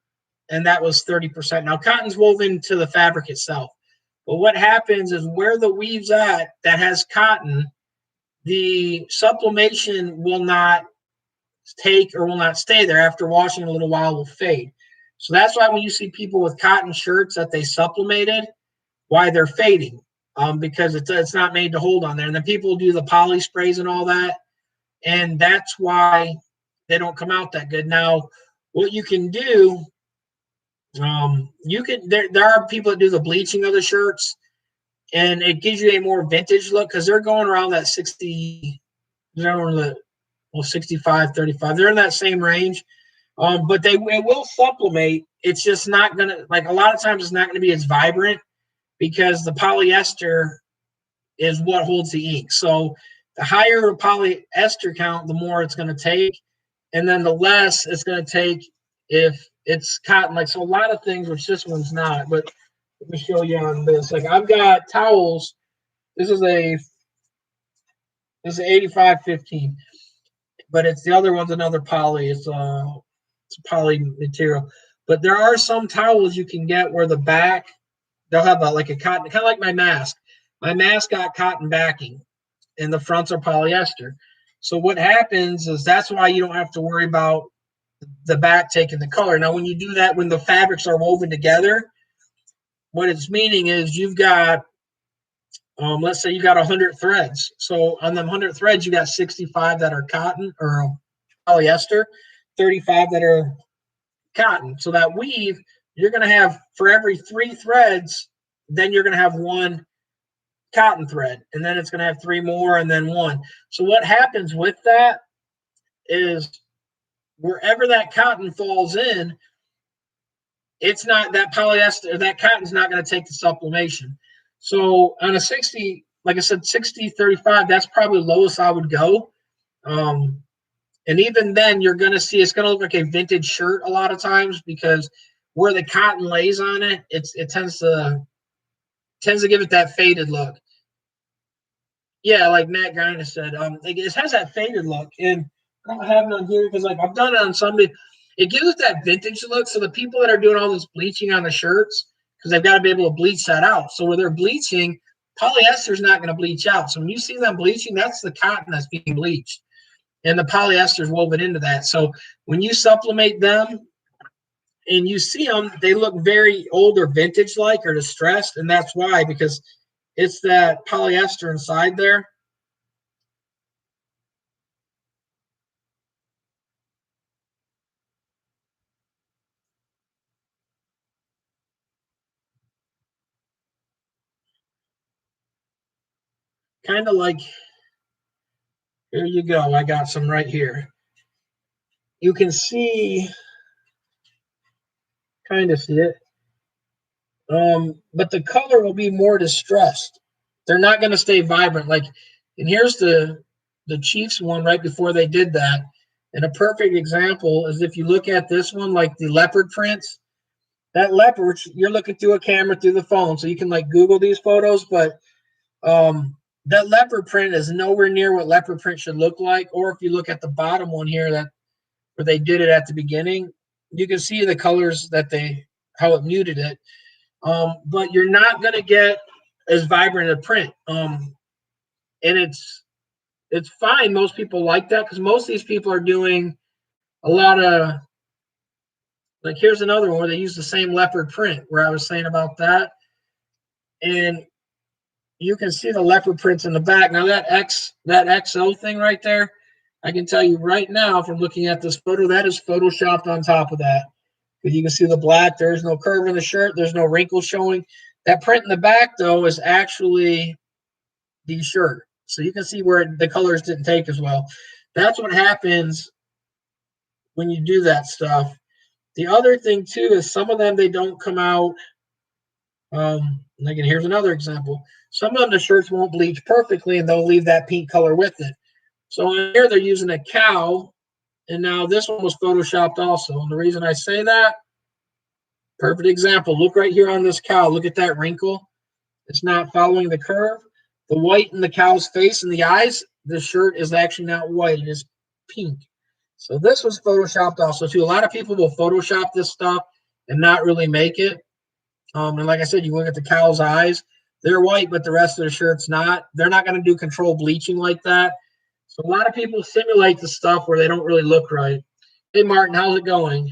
and that was 30%. Now cotton's woven to the fabric itself. But what happens is where the weave's at that has cotton, the sublimation will not take or will not stay there. After washing a little while will fade. So that's why when you see people with cotton shirts that they sublimated, why they're fading, because it's not made to hold on there. And then people do the poly sprays and all that, and that's why they don't come out that good. Now, what you can do, you can there are people that do the bleaching of the shirts, and it gives you a more vintage look because they're going around that 60, they're in the 65, 35. They're in that same range. But it will supplement. It's just not gonna, like, a lot of times it's not gonna be as vibrant because the polyester is what holds the ink. So the higher the polyester count, the more it's going to take, and then the less it's going to take if it's cotton. Like, so a lot of things, which this one's not, but let me show you on this. Like, I've got towels. This is a 85/15, but it's the other one's another poly. It's a poly material. But there are some towels you can get where the back, they'll have like a cotton, kind of like my mask. My mask got cotton backing, and the fronts are polyester. So what happens is that's why you don't have to worry about the back taking the color. Now, when you do that, when the fabrics are woven together, what it's meaning is you've got, let's say you got 100 threads. So on them 100 threads, you got 65 that are cotton or polyester, 35 that are cotton. So that weave, you're going to have for every 3 threads, then you're going to have 1 cotton thread, and then it's going to have 3 more and then 1. So what happens with that is wherever that cotton falls in, it's not that polyester, that cotton's not going to take the sublimation. So on a 60, like I said, 60/35, that's probably the lowest I would go. And even then, you're going to see it's going to look like a vintage shirt a lot of times because where the cotton lays on it, it tends to give it that faded look. Yeah, like Matt Griner said, it has that faded look, and I don't have it on here because, like, I've done it on somebody. It gives it that vintage look. So the people that are doing all this bleaching on the shirts, because they've got to be able to bleach that out. So where they're bleaching, polyester is not going to bleach out. So when you see them bleaching, that's the cotton that's being bleached, and the polyester is woven into that. So when you sublimate them and you see them, they look very old or vintage like or distressed, and that's why, because it's that polyester inside there. Kind of like, here you go. I got some right here. You can see, kind of see it. But the color will be more distressed. They're not going to stay vibrant. Like, and here's the Chiefs one right before they did that. And a perfect example is if you look at this one, like the leopard prints. That leopard, you're looking through a camera through the phone, so you can like Google these photos. But that leopard print is nowhere near what leopard print should look like. Or if you look at the bottom one here, that where they did it at the beginning, you can see the colors that they how it muted it. But you're not going to get as vibrant a print. And it's fine. Most people like that because most of these people are doing a lot of, like, here's another one where they use the same leopard print where I was saying about that. And you can see the leopard prints in the back. Now that XO thing right there, I can tell you right now from looking at this photo, that is photoshopped on top of that. Because you can see the black, there's no curve in the shirt, there's no wrinkles showing. That print in the back, though, is actually the shirt. So you can see where the colors didn't take as well. That's what happens when you do that stuff. The other thing, too, is some of them, they don't come out. Again, here's another example. Some of them, the shirts won't bleach perfectly, and they'll leave that pink color with it. So here they're using a cow, and now this one was photoshopped also. And the reason I say that, perfect example. Look right here on this cow. Look at that wrinkle. It's not following the curve. The white in the cow's face and the eyes, the shirt is actually not white. It is pink. So this was photoshopped also too. A lot of people will Photoshop this stuff and not really make it. And like I said, you look at the cow's eyes. They're white, but the rest of the shirt's not. They're not going to do controlled bleaching like that. So a lot of people simulate the stuff where they don't really look right. Hey, Martin, how's it going?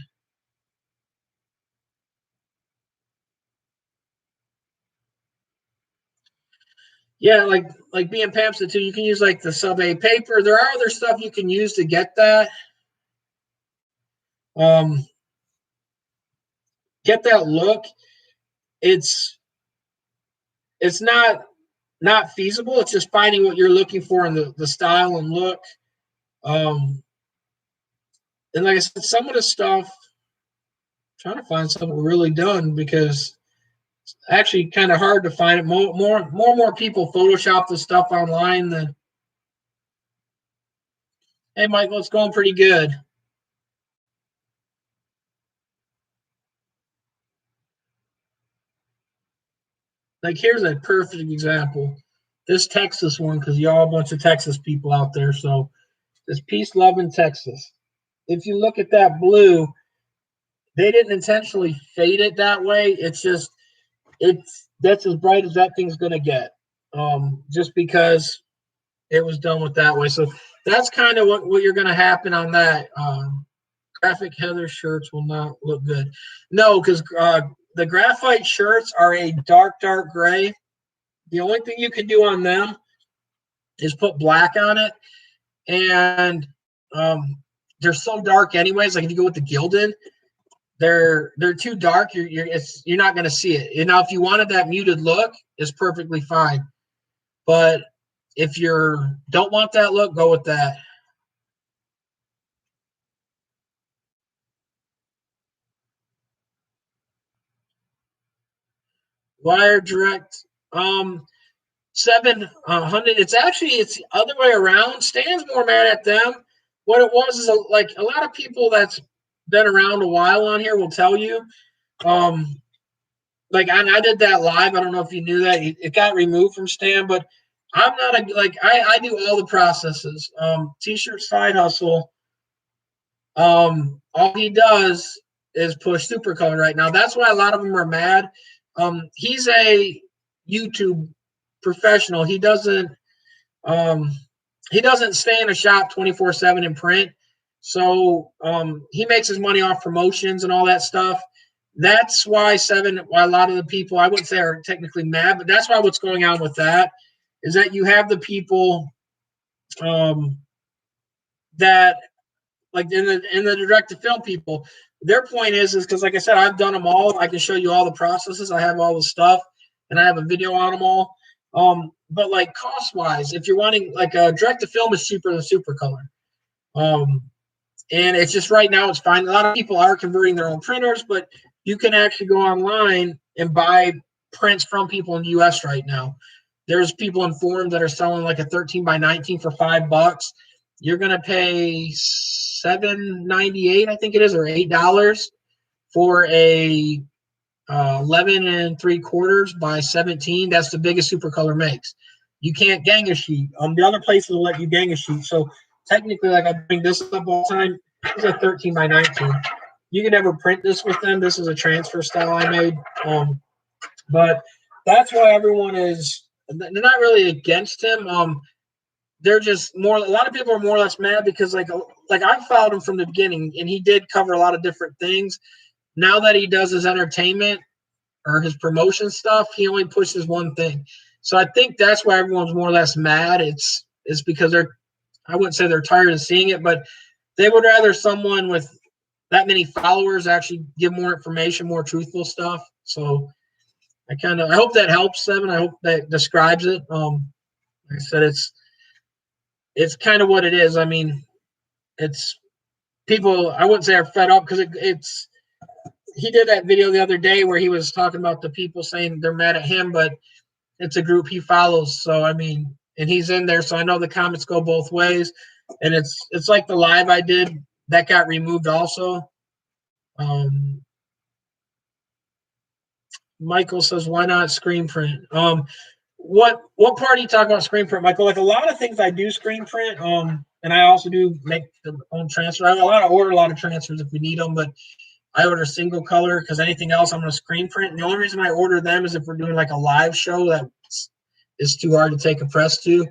Yeah, like being Pam said too, you can use like the sub A paper. There are other stuff you can use to get that. Get that look. It's not feasible. It's just finding what you're looking for in the style and look. And like I said, some of the stuff, I'm trying to find something really done because it's actually kind of hard to find it. More people Photoshop the stuff online than. Hey, Michael, it's going pretty good. Like, here's a perfect example. This Texas one, because y'all a bunch of Texas people out there. So this peace, love, in Texas. If you look at that blue, they didn't intentionally fade it that way. It's just that's as bright as that thing's gonna get. Just because it was done with that way. So that's kind of what you're gonna happen on that. Graphic heather shirts will not look good. No, because the graphite shirts are a dark gray. The only thing you can do on them is put black on it, and they're so dark anyways. Like if you go with the gilded, they're too dark. You're not going to see it. And now, if you wanted that muted look, it's perfectly fine. But if you don't want that look, go with that. Wire direct. 700. It's the other way around. Stan's more mad at them. What it was is like a lot of people that's been around a while on here will tell you. Like I did that live. I don't know if you knew that. It got removed from Stan, but I'm not I do all the processes. T-shirt side hustle. All he does is push super color right now. That's why a lot of them are mad. He's a YouTube professional. He doesn't stay in a shop 24/7 in print. So he makes his money off promotions and all that stuff. That's why a lot of the people, I wouldn't say are technically mad, but that's why what's going on with that is that you have the people that like in the direct to film people, their point is because like I said, I've done them all. I can show you all the processes. I have all the stuff and I have a video on them all. But like cost wise, if you're wanting like a direct to film is cheaper than super color. And it's just right now it's fine. A lot of people are converting their own printers, but you can actually go online and buy prints from people in the US right now. There's people in forums that are selling like a 13x19 for $5. You're gonna pay $7.98, I think it is, or $8 for a 11 3/4 by 17. That's the biggest super color makes. You can't gang a sheet. The other places will let you gang a sheet. So technically, like I bring this up all the time, it's a 13x19. You can never print this with them. This is a transfer style I made. But that's why everyone is, they're not really against him. They're just more, a lot of people are more or less mad because like I followed him from the beginning and he did cover a lot of different things. Now that he does his entertainment or his promotion stuff, he only pushes one thing. So I think that's why everyone's more or less mad. It's because I wouldn't say they're tired of seeing it, but they would rather someone with that many followers actually give more information, more truthful stuff. So I hope that helps, Seven. I hope that describes it. Like I said, it's kind of what it is. I mean, it's people, I wouldn't say are fed up because it's he did that video the other day where he was talking about the people saying they're mad at him, but it's a group he follows. So I mean, and he's in there, so I know the comments go both ways. And it's like the live I did that got removed also. Michael says, "Why not screen print?" What part are you talking about screen print, Michael? Like a lot of things I do screen print. And I also do make the own transfer. Order a lot of transfers if we need them, but I order single color because anything else I'm going to screen print. And the only reason I order them is if we're doing like a live show that is too hard to take a press to.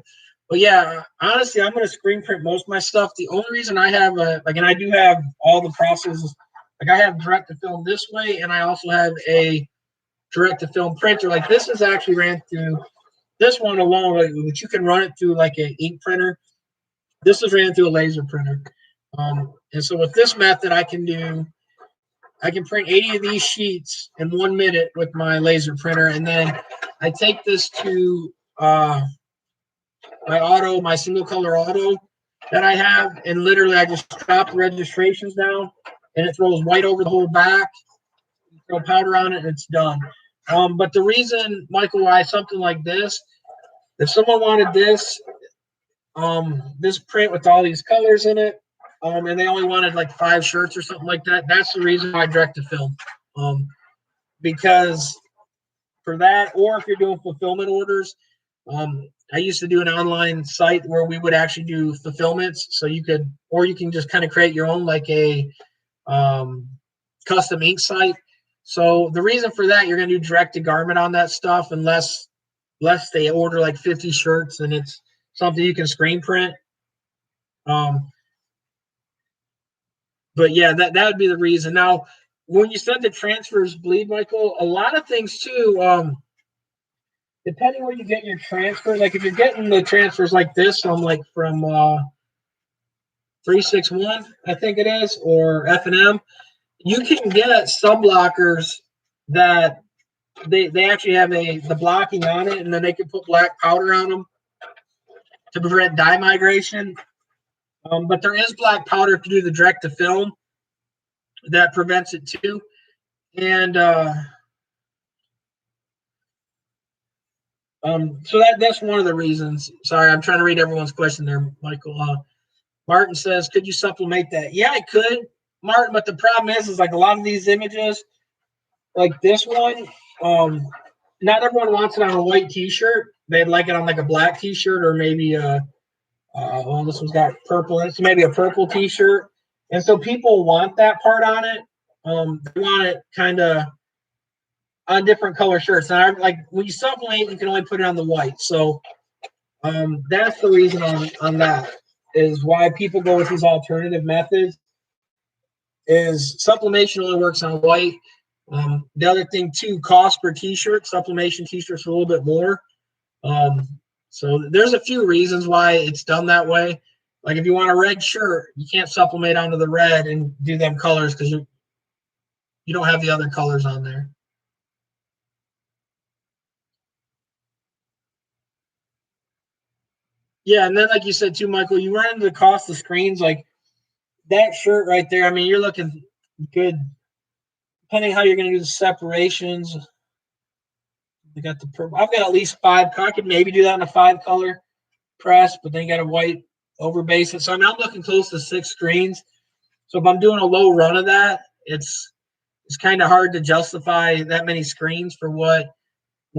But yeah, honestly, I'm going to screen print most of my stuff. The only reason I have and I do have all the processes. Like I have direct to film this way, and I also have a direct to film printer. Like this is actually ran through this one alone, which you can run it through like an ink printer. This is ran through a laser printer. And so with this method, I can print 80 of these sheets in 1 minute with my laser printer. And then I take this to my single color auto that I have. And literally I just drop the registrations down and it throws white over the whole back, throw powder on it, and it's done. But the reason, Michael, why something like this, if someone wanted this print with all these colors in it, and they only wanted like 5 shirts or something like that, that's the reason why I direct to film. Because for that, or if you're doing fulfillment orders, I used to do an online site where we would actually do fulfillments. So you can just kind of create your own like a custom ink site. So the reason for that, you're going to do direct to garment on that stuff unless they order like 50 shirts and it's something you can screen print. But yeah, that would be the reason. Now, when you said the transfers bleed, Michael, a lot of things too, depending where you get your transfer, like if you're getting the transfers like this from 361, I think it is, or F&M, you can get sub blockers that they actually have the blocking on it, and then they can put black powder on them to prevent dye migration. But there is black powder to do the direct to film that prevents it too. And so that's one of the reasons. Sorry, I'm trying to read everyone's question there, Michael. Martin says, could you supplement that? Yeah, I could, Martin, but the problem is like a lot of these images, like this one, not everyone wants it on a white t-shirt. They'd like it on like a black t-shirt or maybe this one's got purple in it, so maybe a purple t-shirt. And so people want that part on it. They want it kind of on different color shirts. And like when you supplement, you can only put it on the white. So that's the reason on that is why people go with these alternative methods. Is supplementation only works on white. The other thing too, cost per t-shirt, supplementation t-shirts are a little bit more. So there's a few reasons why it's done that way. Like if you want a red shirt, you can't supplement onto the red and do them colors because you don't have the other colors on there. Yeah, and then like you said too, Michael, you run into the cost of screens. Like that shirt right there, I mean, you're looking good depending how you're going to do the separations. I've got at least 5. I could maybe do that in a 5 color press, but then you got a white over base it. So I'm looking close to 6 screens. So if I'm doing a low run of that, it's kind of hard to justify that many screens for what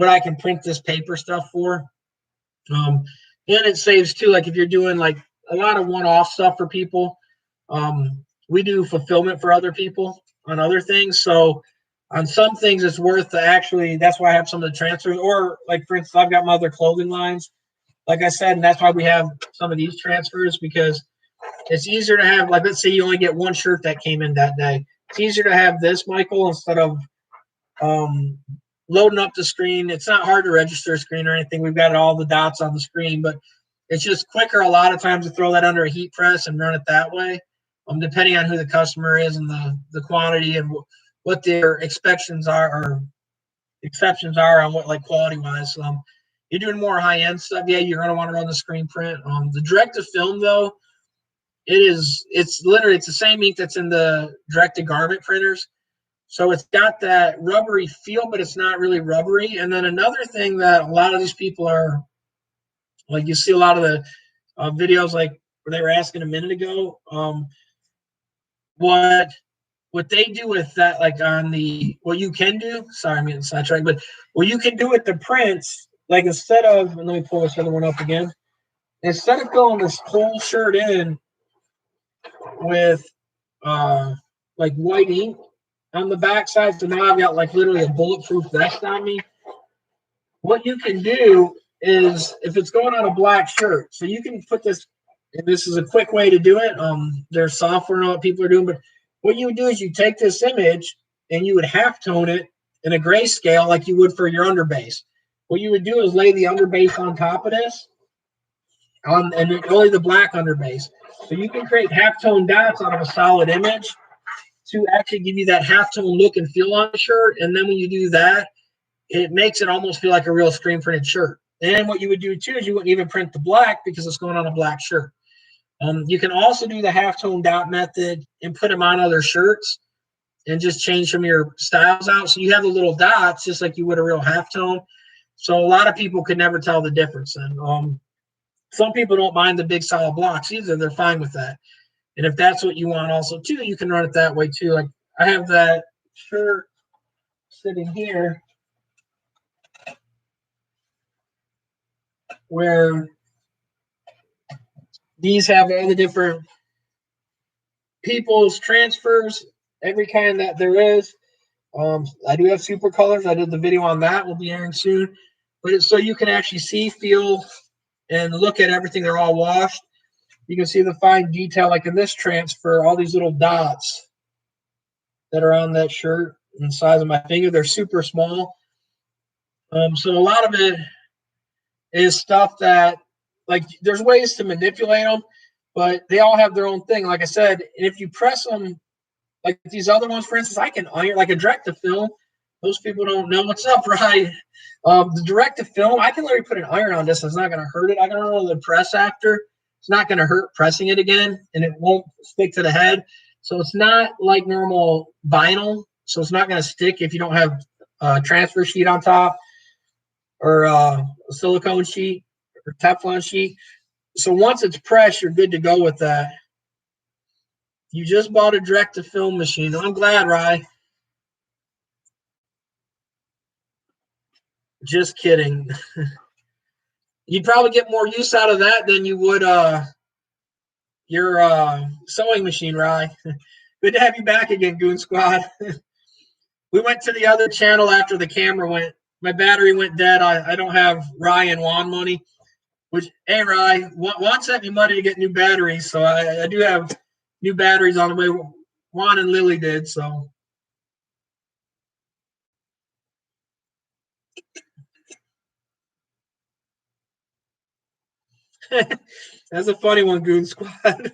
I can print this paper stuff for. And it saves too. Like if you're doing like a lot of one-off stuff for people, we do fulfillment for other people. on other things. So on some things, it's worth to actually. That's why I have some of the transfers. Or like for instance, I've got my other clothing lines, like I said, and that's why we have some of these transfers because it's easier to have. Like let's say you only get one shirt that came in that day. It's easier to have this, Michael, instead of um, loading up the screen. It's not hard to register a screen or anything. We've got all the dots on the screen, but it's just quicker a lot of times to throw that under a heat press and run it that way. Depending on who the customer is and the quantity and what their expectations are or exceptions are on what like quality wise. You're doing more high end stuff, yeah, you're gonna want to run the screen print. The direct to film though, it's literally it's the same ink that's in the direct to garment printers. So it's got that rubbery feel, but it's not really rubbery. And then another thing that a lot of these people are like, you see a lot of the videos like where they were asking a minute ago, what what they do with that, like on the what you can do. Sorry, I'm getting sidetracked, but what you can do with the prints, like instead of and let me pull this other one up again. Instead of filling this whole shirt in with uh like white ink on the backside, so now I've got like literally a bulletproof vest on me. What you can do is if it's going on a black shirt, so you can put this, and this is a quick way to do it. There's software and all what people are doing, but what you would do is you take this image and you would half tone it in a grayscale like you would for your underbase. What you would do is lay the underbase on top of this, and only the black underbase. So you can create half-tone dots out of a solid image to actually give you that half-tone look and feel on the shirt. And then when you do that, it makes it almost feel like a real screen printed shirt. And what you would do too is you wouldn't even print the black because it's going on a black shirt. You can also do the halftone dot method and put them on other shirts and just change some of your styles out. So you have the little dots just like you would a real halftone. So a lot of people could never tell the difference. And some people don't mind the big solid blocks either. They're fine with that. And if that's what you want also too, you can run it that way too. Like I have that shirt sitting here where these have all the different people's transfers, every kind that there is. I do have super colors. I did the video on that. We'll be airing soon. But it's so you can actually see, feel, and look at everything. They're all washed. You can see the fine detail, like in this transfer, all these little dots that are on that shirt and the size of my finger. They're super small. So a lot of it is stuff that, like, there's ways to manipulate them, but they all have their own thing. Like I said, if you press them, like these other ones, for instance, I can iron, like a direct to film. Most people don't know what's up, right? The direct to film, I can literally put an iron on this. It's not going to hurt it. I can run the press after. It's not going to hurt pressing it again, and it won't stick to the head. So it's not like normal vinyl. So it's not going to stick if you don't have a transfer sheet on top or a silicone sheet or Teflon sheet. So once it's pressed, you're good to go with that. You just bought a direct to film machine. I'm glad, Rye. Just kidding. You'd probably get more use out of that than you would your sewing machine, Rye. Good to have you back again, Goon Squad. We went to the other channel after the camera went. My battery went dead. I don't have Rye and Juan money. Which, hey, Rye, Juan sent me money to get new batteries, so I do have new batteries on the way. Juan and Lily did, so. That's a funny one, Goon Squad.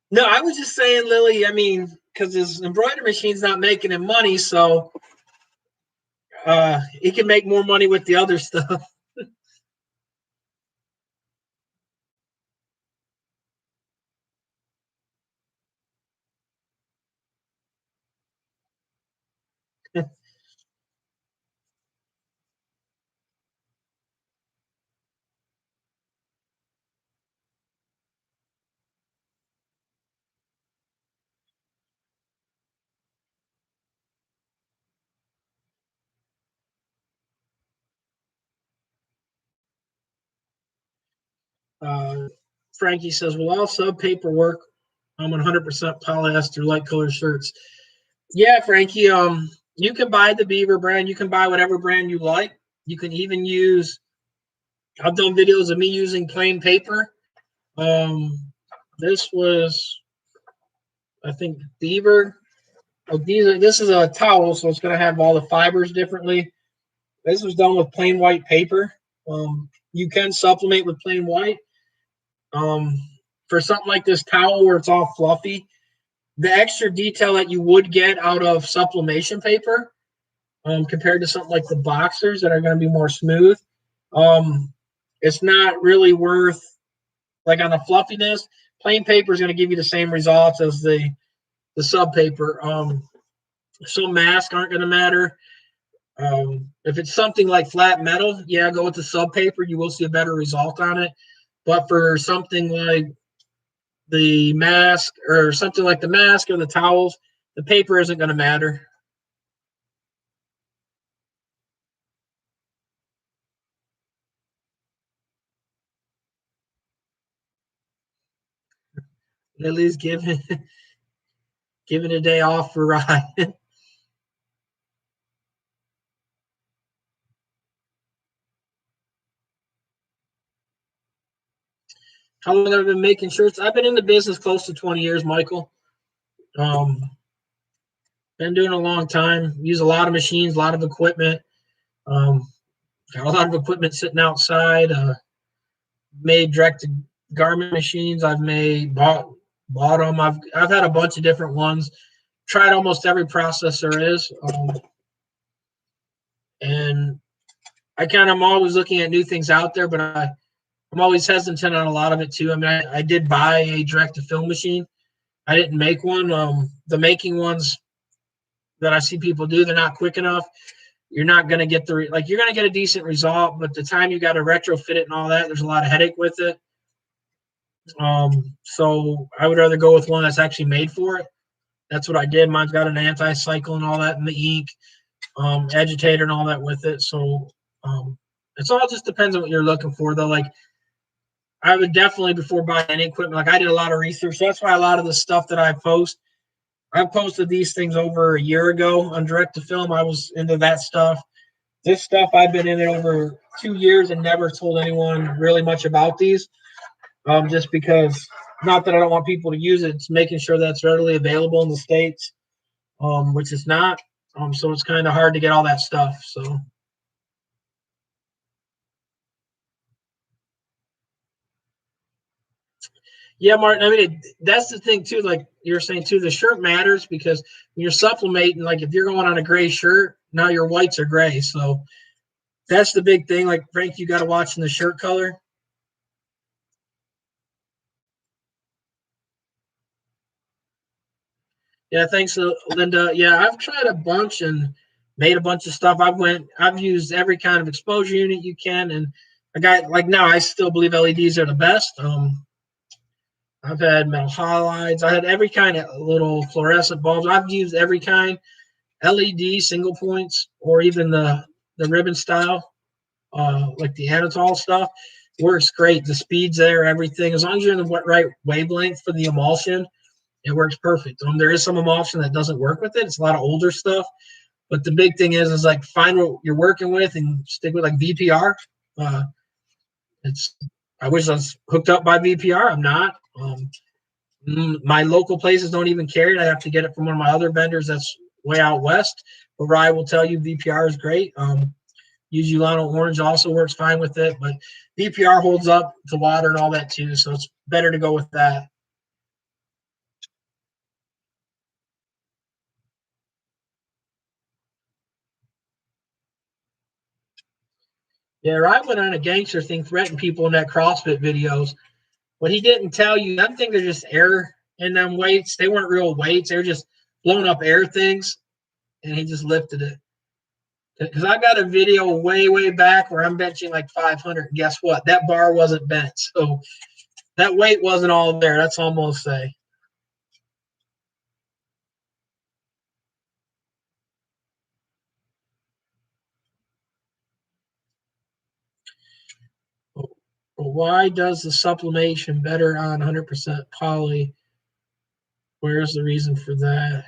No, I was just saying, Lily, I mean, because his embroidery machine's not making him money, so he can make more money with the other stuff. Uh, Frankie says, "Will all sub paper work? I'm 100% polyester light color shirts." Yeah, Frankie. You can buy the Beaver brand. You can buy whatever brand you like. You can even use. I've done videos of me using plain paper. Um, this was, I think, Beaver. Oh, this is a towel, so it's going to have all the fibers differently. This was done with plain white paper. You can supplement with plain white. Um, for something like this towel where it's all fluffy, the extra detail that you would get out of sublimation paper, compared to something like the boxers that are going to be more smooth, um, it's not really worth, like on the fluffiness. Plain paper is going to give you the same results as the sub paper. So masks aren't going to matter. If it's something like flat metal, yeah, go with the sub paper. You will see a better result on it. But for something like the mask or something like the mask or the towels, the paper isn't going to matter. Lily's giving a day off for Ryan. How long have I been making shirts? I've been in the business close to 20 years, Michael. Um, been doing a long time. Use a lot of machines, a lot of equipment. Um, got a lot of equipment sitting outside. Made direct to garment machines. I've made bought them. I've had a bunch of different ones. Tried almost every process there is, and I'm always looking at new things out there, but I'm always hesitant on a lot of it too. I mean, I did buy a direct to film machine. I didn't make one. The making ones that I see people do, they're not quick enough. You're not going to get you're going to get a decent result, but the time you got to retrofit it and all that, there's a lot of headache with it. So I would rather go with one that's actually made for it. That's what I did. Mine's got an anti-cycle and all that, and the ink, agitator and all that with it. So um, it's all just depends on what you're looking for, though. Like I would definitely, before buying any equipment, like I did a lot of research. That's why a lot of the stuff that I posted these things over a year ago on direct to film. I was into that stuff. This stuff I've been in it over 2 years and never told anyone really much about these. Just because, not that I don't want people to use it, it's making sure that's readily available in the states, which is not. So it's kind of hard to get all that stuff. So yeah, Martin. I mean, that's the thing too. Like you're saying too, the shirt matters because when you're supplementing, like if you're going on a gray shirt, now your whites are gray. So that's the big thing. Like Frank, you got to watch in the shirt color. Yeah, thanks, Linda. Yeah, I've tried a bunch and made a bunch of stuff. I've used every kind of exposure unit you can, and I got like now I still believe LEDs are the best. I've had metal halides. I had every kind of little fluorescent bulbs. I've used every kind, LED single points, or even the ribbon style, like the Anatol stuff. Works great. The speed's there, everything. As long as you're in the right wavelength for the emulsion, it works perfect. There is some emulsion that doesn't work with it. It's a lot of older stuff. But the big thing is like find what you're working with and stick with like VPR. Uh, it's I wish I was hooked up by VPR. I'm not. My local places don't even carry it. I have to get it from one of my other vendors that's way out west. But I will tell you, VPR is great. Use Ulano Orange also works fine with it, but VPR holds up to water and all that too. So it's better to go with that. Yeah, Ryan went on a gangster thing threatening people in that CrossFit videos. What he didn't tell you, I think they're just air in them weights. They weren't real weights. They were just blown up air things, and he just lifted it. Because I got a video way, way back where I'm benching like 500. And guess what? That bar wasn't bent. So that weight wasn't all there. That's almost say. why does the sublimation better on 100% poly? Where's the reason for that?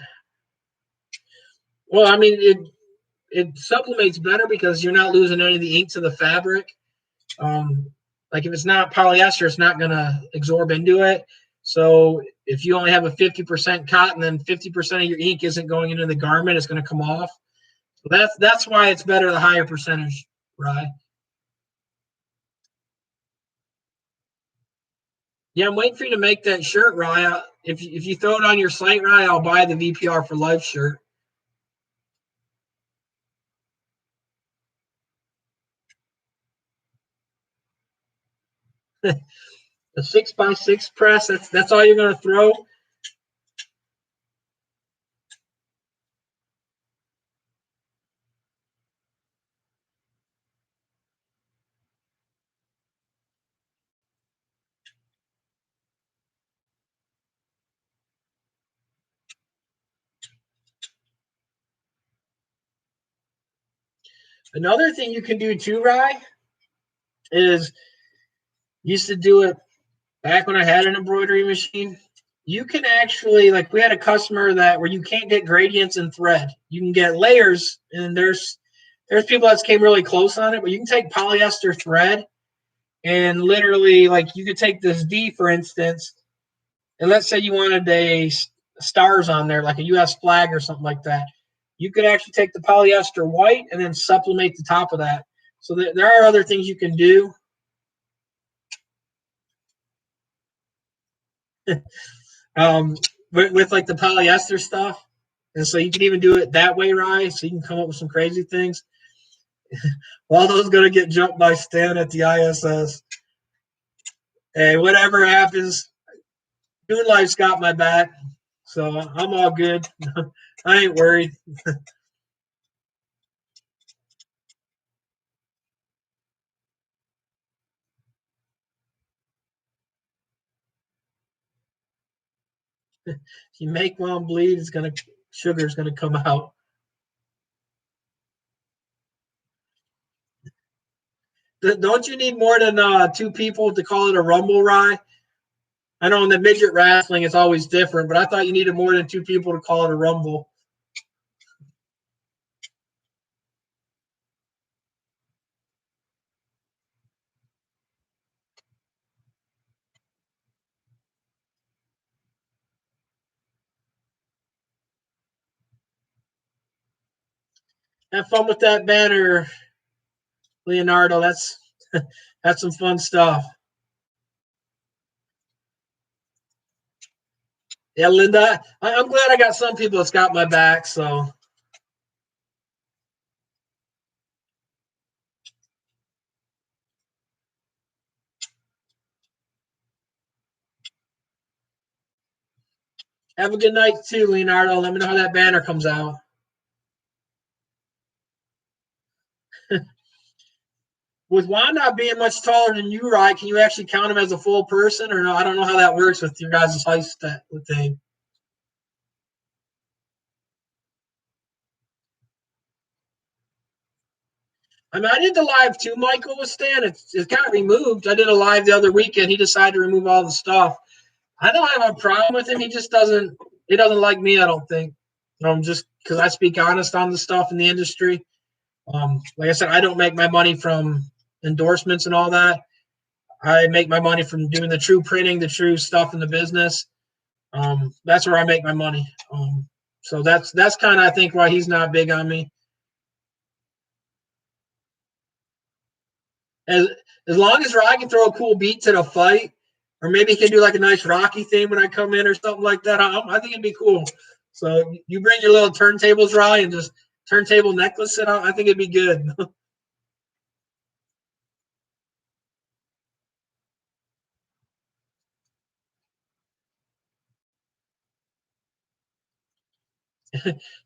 Well, I mean, it sublimates better because you're not losing any of the ink to the fabric. Um, like if it's not polyester, it's not going to absorb into it. So if you only have a 50% cotton, then 50% of your ink isn't going into the garment. It's going to come off. So that's why it's better the higher percentage, right? Yeah, I'm waiting for you to make that shirt, Rye. If you throw it on your site, Rye, I'll buy the VPR for Life shirt. The 6x6 press. That's all you're going to throw. Another thing you can do too, Rye, is used to do it back when I had an embroidery machine. You can actually, like, we had a customer that where you can't get gradients in thread. You can get layers, and there's people that came really close on it, but you can take polyester thread and literally, like, you could take this D, for instance, and let's say you wanted a stars on there, like a U.S. flag or something like that. You could actually take the polyester white and then sublimate the top of that. So there are other things you can do. um, with like the polyester stuff. And so you can even do it that way, Rye. So you can come up with some crazy things. Waldo's going to get jumped by Stan at the ISS. Hey, whatever happens, Moon Life's got my back. So I'm all good. I ain't worried. If you make one bleed, sugar's gonna come out. Don't you need more than two people to call it a rumble, Rye? I know in the midget wrestling it's always different, but I thought you needed more than two people to call it a rumble. Have fun with that banner, Leonardo. That's some fun stuff. Yeah, Linda, I'm glad I got some people that's got my back. So have a good night too, Leonardo. Let me know how that banner comes out. With Juan not being much taller than you, Rye, can you actually count him as a full person or no? I don't know how that works with your guys' height thing. I mean, I did the live too, Michael, with Stan. It got removed. I did a live the other weekend. He decided to remove all the stuff. I don't have a problem with him. He doesn't like me, I don't think. Just because I speak honest on the stuff in the industry. Like I said, I don't make my money from endorsements and all that. I make my money from doing the true printing, the true stuff in the business. That's where I make my money. So that's kind of I think why he's not big on me. As as long as I can throw a cool beat to the fight, or maybe he can do like a nice Rocky theme when I come in or something like that. I think it'd be cool. So you bring your little turntables, Rye, and just turntable necklace it on. I think it'd be good.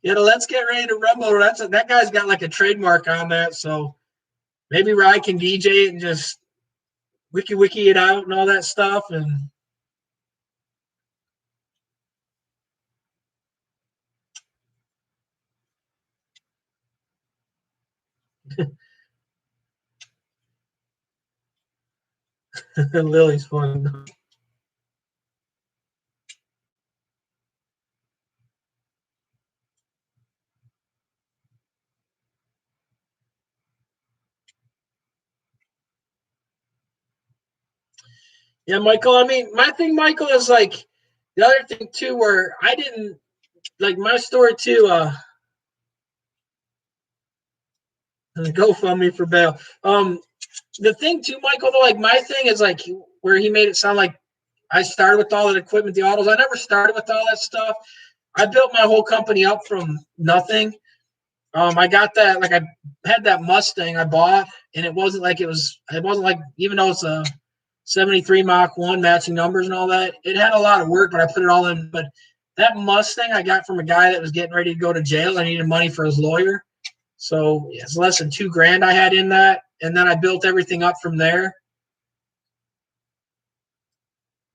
Yeah, let's get ready to rumble. That guy's got like a trademark on that. So maybe Rye can DJ it and just wiki it out and all that stuff. And Lily's fun. Yeah, Michael. I mean, my thing, Michael, is like the other thing too, where I didn't like my story too. GoFundMe for bail. The thing too, Michael, though, like my thing is like where he made it sound like I started with all that equipment, the autos. I never started with all that stuff. I built my whole company up from nothing. I got that, like I had that Mustang I bought, and it wasn't like, even though it's a 73 Mach 1 matching numbers and all that, it had a lot of work, but I put it all in. But that Mustang I got from a guy that was getting ready to go to jail. I needed money for his lawyer. So it's less than $2,000 I had in that. And then I built everything up from there.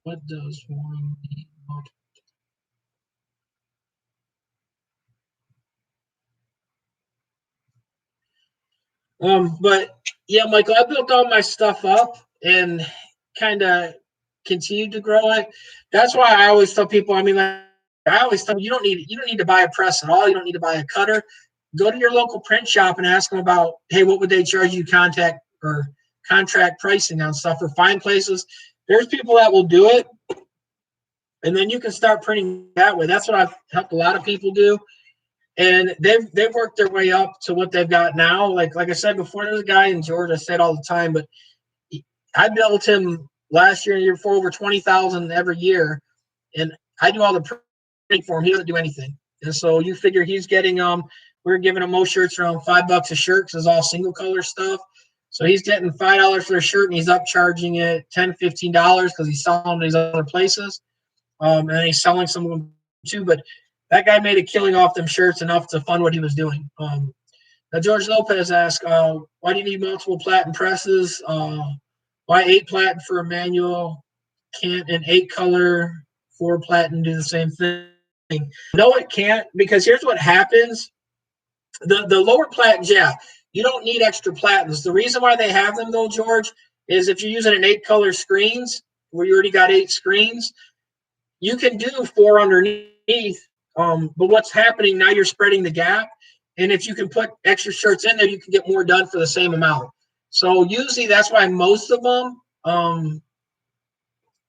What does one need? But yeah, Michael, I built all my stuff up and kind of continued to grow it. That's why I always tell people. I mean, like, I always tell them, you don't need to buy a press at all. You don't need to buy a cutter. Go to your local print shop and ask them about, hey, what would they charge you contact or contract pricing on stuff, or find places. There's people that will do it, and then you can start printing that way. That's what I've helped a lot of people do, and they've worked their way up to what they've got now. Like I said before, there's a guy in Georgia. I say it all the time, but I built him last year and the year before over 20,000 every year, and I do all the printing for him. He doesn't do anything, and so you figure he's getting we're giving him most shirts around $5 a shirt because it's all single color stuff. So he's getting $5 for a shirt, and he's up charging it $10, $15 because he's selling them these other places. And he's selling some of them too. But that guy made a killing off them shirts enough to fund what he was doing. Now George Lopez asked, "Why do you need multiple platen presses? Why 8 platen for a manual? Can't an 8 color 4 platen do the same thing?" No, it can't, because here's what happens: the lower platens, yeah, you don't need extra platens. The reason why they have them though, George, is if you're using an 8 color screens where you already got 8 screens, you can do 4 underneath. But what's happening now, you're spreading the gap. And if you can put extra shirts in there, you can get more done for the same amount. So usually that's why most of them,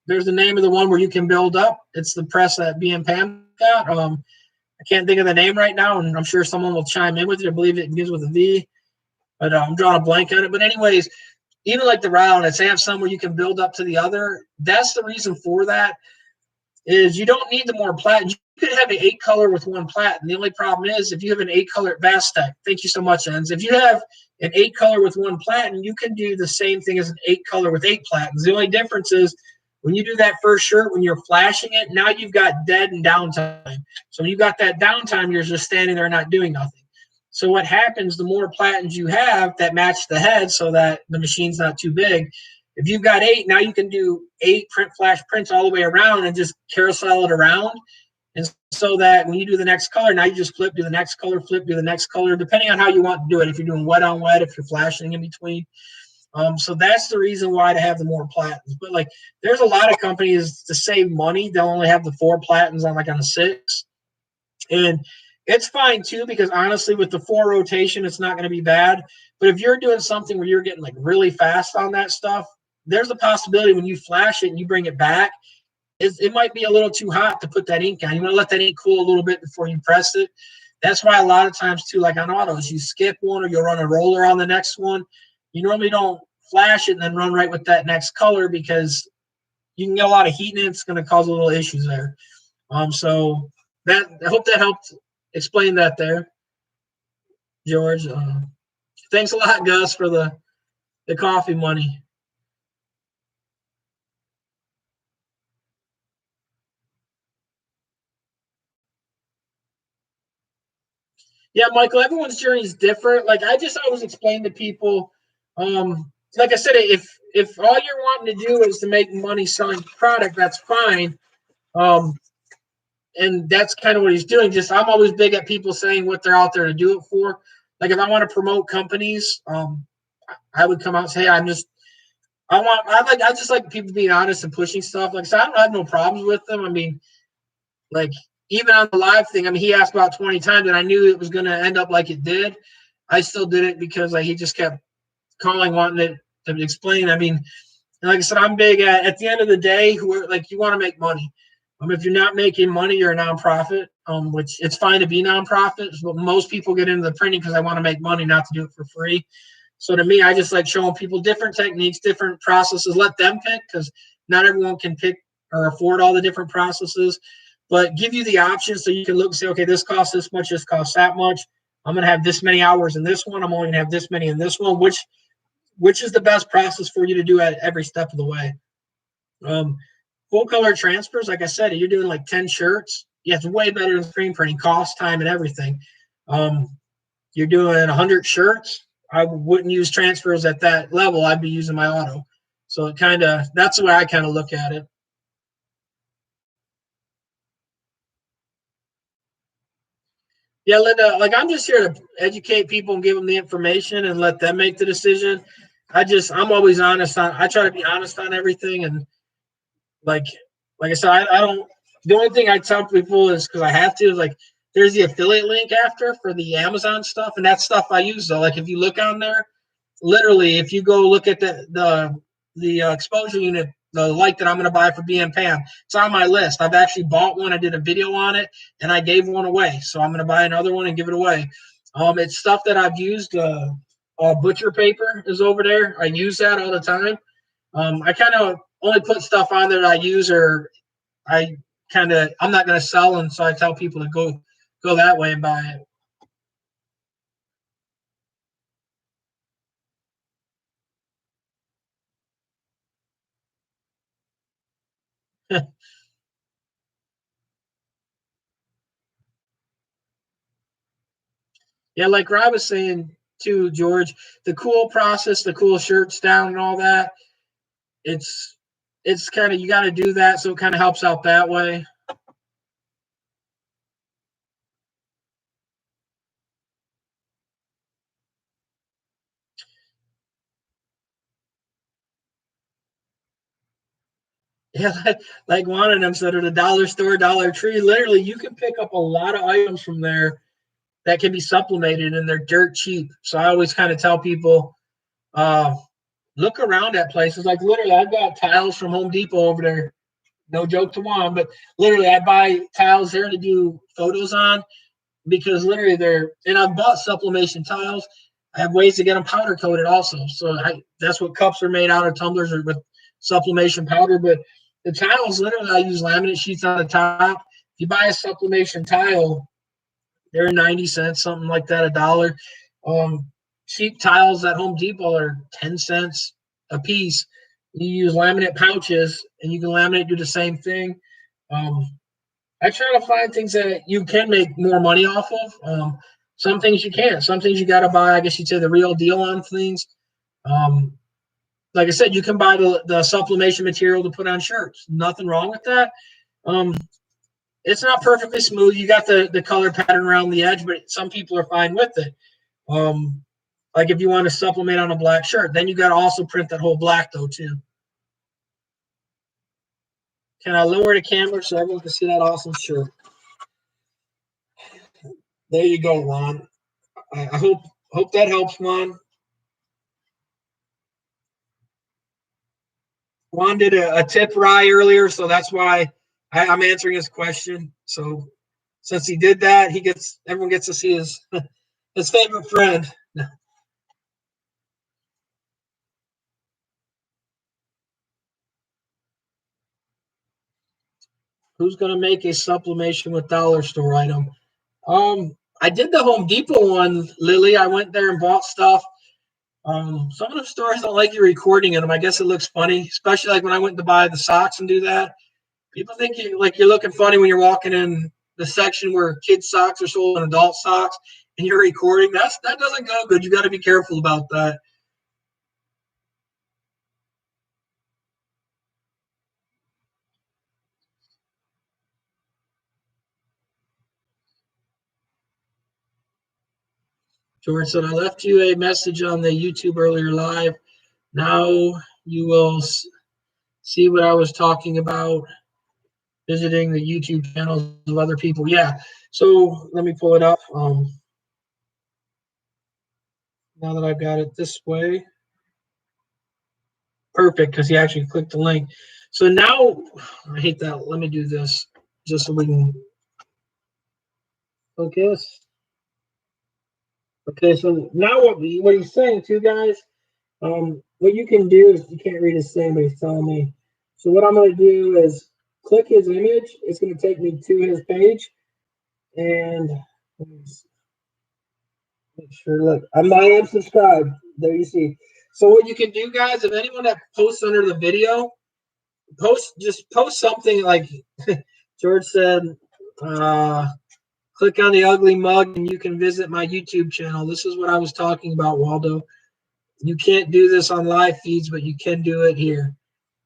there's the name of the one where you can build up. It's the press that B and Pam got. I can't think of the name right now, and I'm sure someone will chime in with it. I believe it begins with a V, but I'm drawing a blank on it. But anyways, even like the round, they have some where you can build up to the other. That's the reason for that. Is you don't need the more platen. You could have an 8 color with 1 platen. The only problem is if you have an 8 color Vastec. Thank you so much, Enz. If you have an 8 color with 1 platen, you can do the same thing as an 8 color with 8 platens. The only difference is when you do that first shirt, when you're flashing it, now you've got dead and downtime. So when you got that downtime, you're just standing there not doing nothing. So what happens, the more platens you have that match the head so that the machine's not too big, if you've got 8, now you can do 8 print flash prints all the way around and just carousel it around. And so that when you do the next color, now you just flip, do the next color, flip, do the next color, depending on how you want to do it. If you're doing wet on wet, if you're flashing in between. So that's the reason why to have the more platens. But like, there's a lot of companies to save money, they'll only have the 4 platens on like on a 6. And it's fine too, because honestly, with the 4 rotation, it's not going to be bad. But if you're doing something where you're getting like really fast on that stuff, there's a possibility when you flash it and you bring it back, it might be a little too hot to put that ink on. You want to let that ink cool a little bit before you press it. That's why a lot of times too, like on autos, you skip one or you'll run a roller on the next one. You normally don't flash it and then run right with that next color, because you can get a lot of heat in it. It's going to cause a little issues there. So that, I hope that helped explain that there, George. Thanks a lot, Gus, for the coffee money. Yeah, Michael, everyone's journey is different. Like I just always explain to people, like I said, if all you're wanting to do is to make money selling product, that's fine. Um, and that's kind of what he's doing. Just I'm always big at people saying what they're out there to do it for. Like if I want to promote companies, I would come out and say, hey, I just like people being honest and pushing stuff. Like, so I don't have no problems with them. I mean, like, even on the live thing, I mean, he asked about 20 times, and I knew it was going to end up like it did. I still did it because like he just kept calling, wanting it to explain. I mean, and like I said, I'm big at the end of the day, who like you want to make money. If you're not making money, you're a nonprofit. Which it's fine to be nonprofits, but most people get into the printing because they want to make money, not to do it for free. So to me, I just like showing people different techniques, different processes. Let them pick because not everyone can pick or afford all the different processes. But give you the option so you can look and say, okay, this costs this much, this costs that much. I'm going to have this many hours in this one. I'm only going to have this many in this one. Which is the best process for you to do at every step of the way. Um, Full color transfers, like I said, you're doing like 10 shirts. Yeah, it's way better than screen printing, cost, time, and everything. Um, you're doing 100 shirts. I wouldn't use transfers at that level. I'd be using my auto. So it kind of, that's the way I kind of look at it. Yeah, Linda, like I'm just here to educate people and give them the information and let them make the decision. I'm always honest I try to be honest on everything. And like like I said, I don't. The only thing I tell people is because I have to is like there's the affiliate link after for the Amazon stuff, and that stuff I use though. Like if you look on there, literally, if you go look at the exposure unit, the light that I'm going to buy for BM Pam, it's on my list. I've actually bought one. I did a video on it, and I gave one away. So I'm going to buy another one and give it away. It's stuff that I've used. Butcher paper is over there. I use that all the time. I kind of only put stuff on there that I use or I'm not going to sell, and so I tell people to go that way and buy it. Yeah, like I was saying too, George, the cool process, the cool shirts down and all that. It's it's kind of you got to do that, so it kind of helps out that way. Yeah, like one of them said at a dollar store, Dollar Tree. Literally, you can pick up a lot of items from there that can be supplemented, and they're dirt cheap. So I always kind of tell people, uh, look around at places. Like literally, I've got tiles from Home Depot over there. No joke to one, but literally, I buy tiles there to do photos on because literally they're and I've bought sublimation tiles. I have ways to get them powder coated also. So that's what cups are made out of, tumblers are with sublimation powder. But the tiles, literally, I use laminate sheets on the top. If you buy a sublimation tile, they're 90 cents, something like that, a dollar. Um, Cheap tiles at Home Depot are 10 cents a piece. You use laminate pouches and you can laminate, do the same thing. Um, I try to find things that you can make more money off of. Some things you can't. Some things you got to buy. I guess you'd say the real deal on things. Um, like I said, you can buy the sublimation material to put on shirts. Nothing wrong with that. Um, it's not perfectly smooth. You got the color pattern around the edge, but some people are fine with it. Um, like if you want to supplement on a black shirt, then you got to also print that whole black though too. Can I lower the camera so everyone can see that awesome shirt? There you go, Juan. I hope that helps, Juan. Juan did a tip rye earlier, so that's why I'm answering his question. So since he did that, everyone gets to see his favorite friend. Who's gonna make a sublimation with dollar store item? I did the Home Depot one, Lily. I went there and bought stuff. Some of the stores don't like you recording in them. I guess it looks funny, especially like when I went to buy the socks and do that. People think you're looking funny when you're walking in the section where kids socks are sold and adult socks, and you're recording. That doesn't go good. You got to be careful about that. George said I left you a message on the YouTube earlier live. Now you will see what I was talking about, visiting the YouTube channels of other people. Yeah. So let me pull it up. Now that I've got it this way. Perfect, because he actually clicked the link. So now, I hate that. Let me do this just so we can focus. Okay, so now what he's saying too, guys, what you can do is, you can't read his saying, but he's telling me. So what I'm going to do is click his image. It's going to take me to his page. And let me make sure, look, I am subscribed. There you see. So what you can do, guys, if anyone that posts under the video, just post something like George said, click on the ugly mug and you can visit my YouTube channel. This is what I was talking about, Waldo. You can't do this on live feeds, but you can do it here.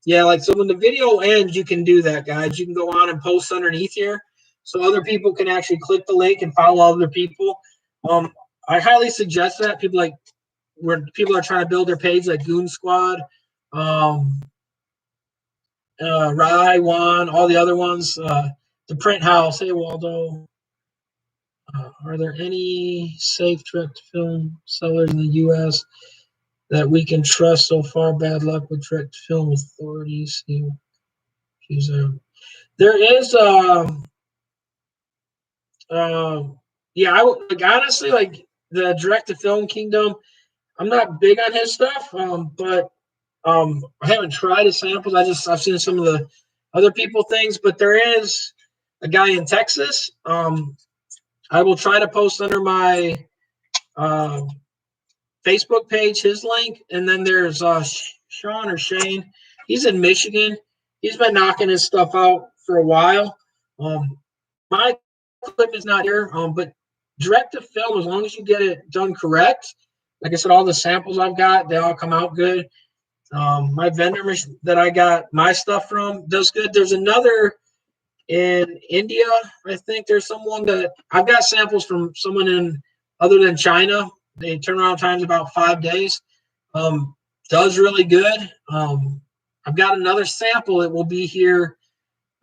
Yeah, like, so when the video ends, you can do that, guys. You can go on and post underneath here so other people can actually click the link and follow other people. I highly suggest that. People like, where people are trying to build their page, like Goon Squad, Rai, Juan, all the other ones, the Print House. Hey, Waldo. Are there any safe direct-to-film sellers in the U.S. that we can trust so far? Bad luck with direct-to-film authorities. There is, yeah, I would, like, honestly, like, the direct-to-film kingdom, I'm not big on his stuff, but I haven't tried his samples. I've seen some of the other people things, but there is a guy in Texas. I will try to post under my Facebook page his link, and then there's Sean or Shane. He's in Michigan. He's been knocking his stuff out for a while. My equipment's not here, but direct to film, as long as you get it done correct. Like I said, all the samples I've got, they all come out good. My vendor that I got my stuff from does good. There's another in India. I think there's someone that I've got samples from someone in other than China. They turnaround time's about 5 days. Does really good. I've got another sample. It will be here.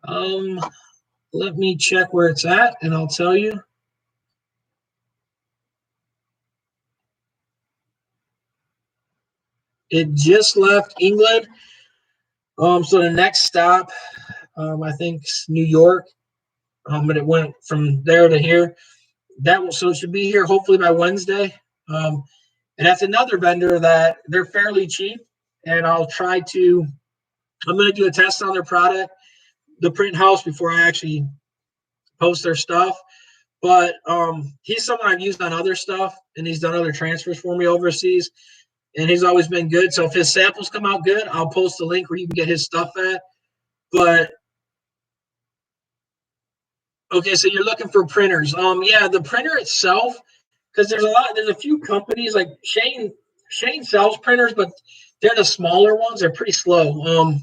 Let me check where it's at, and I'll tell you. It just left England. So the next stop, I think, is New York. But it went from there to here. So it should be here hopefully by Wednesday. And that's another vendor that they're fairly cheap. And I'm going to do a test on their product, the Print House, before I actually post their stuff. But he's someone I've used on other stuff, and he's done other transfers for me overseas. And he's always been good. So if his samples come out good, I'll post a link where you can get his stuff at. But okay, so you're looking for printers. Yeah, the printer itself, because there's a few companies like Shane sells printers, but they're the smaller ones. They're pretty slow.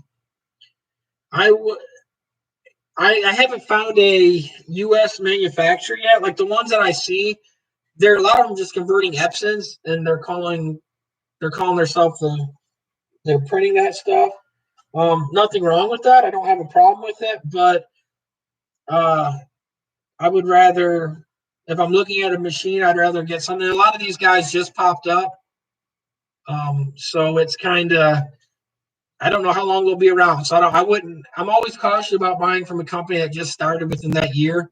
I haven't found a U.S. manufacturer yet. Like the ones that I see, a lot of them just converting Epsons, and they're calling themselves they're printing that stuff. Nothing wrong with that. I don't have a problem with it, but I would rather, if I'm looking at a machine, I'd rather get something. A lot of these guys just popped up. So it's kind of, I don't know how long they'll be around. So I'm always cautious about buying from a company that just started within that year.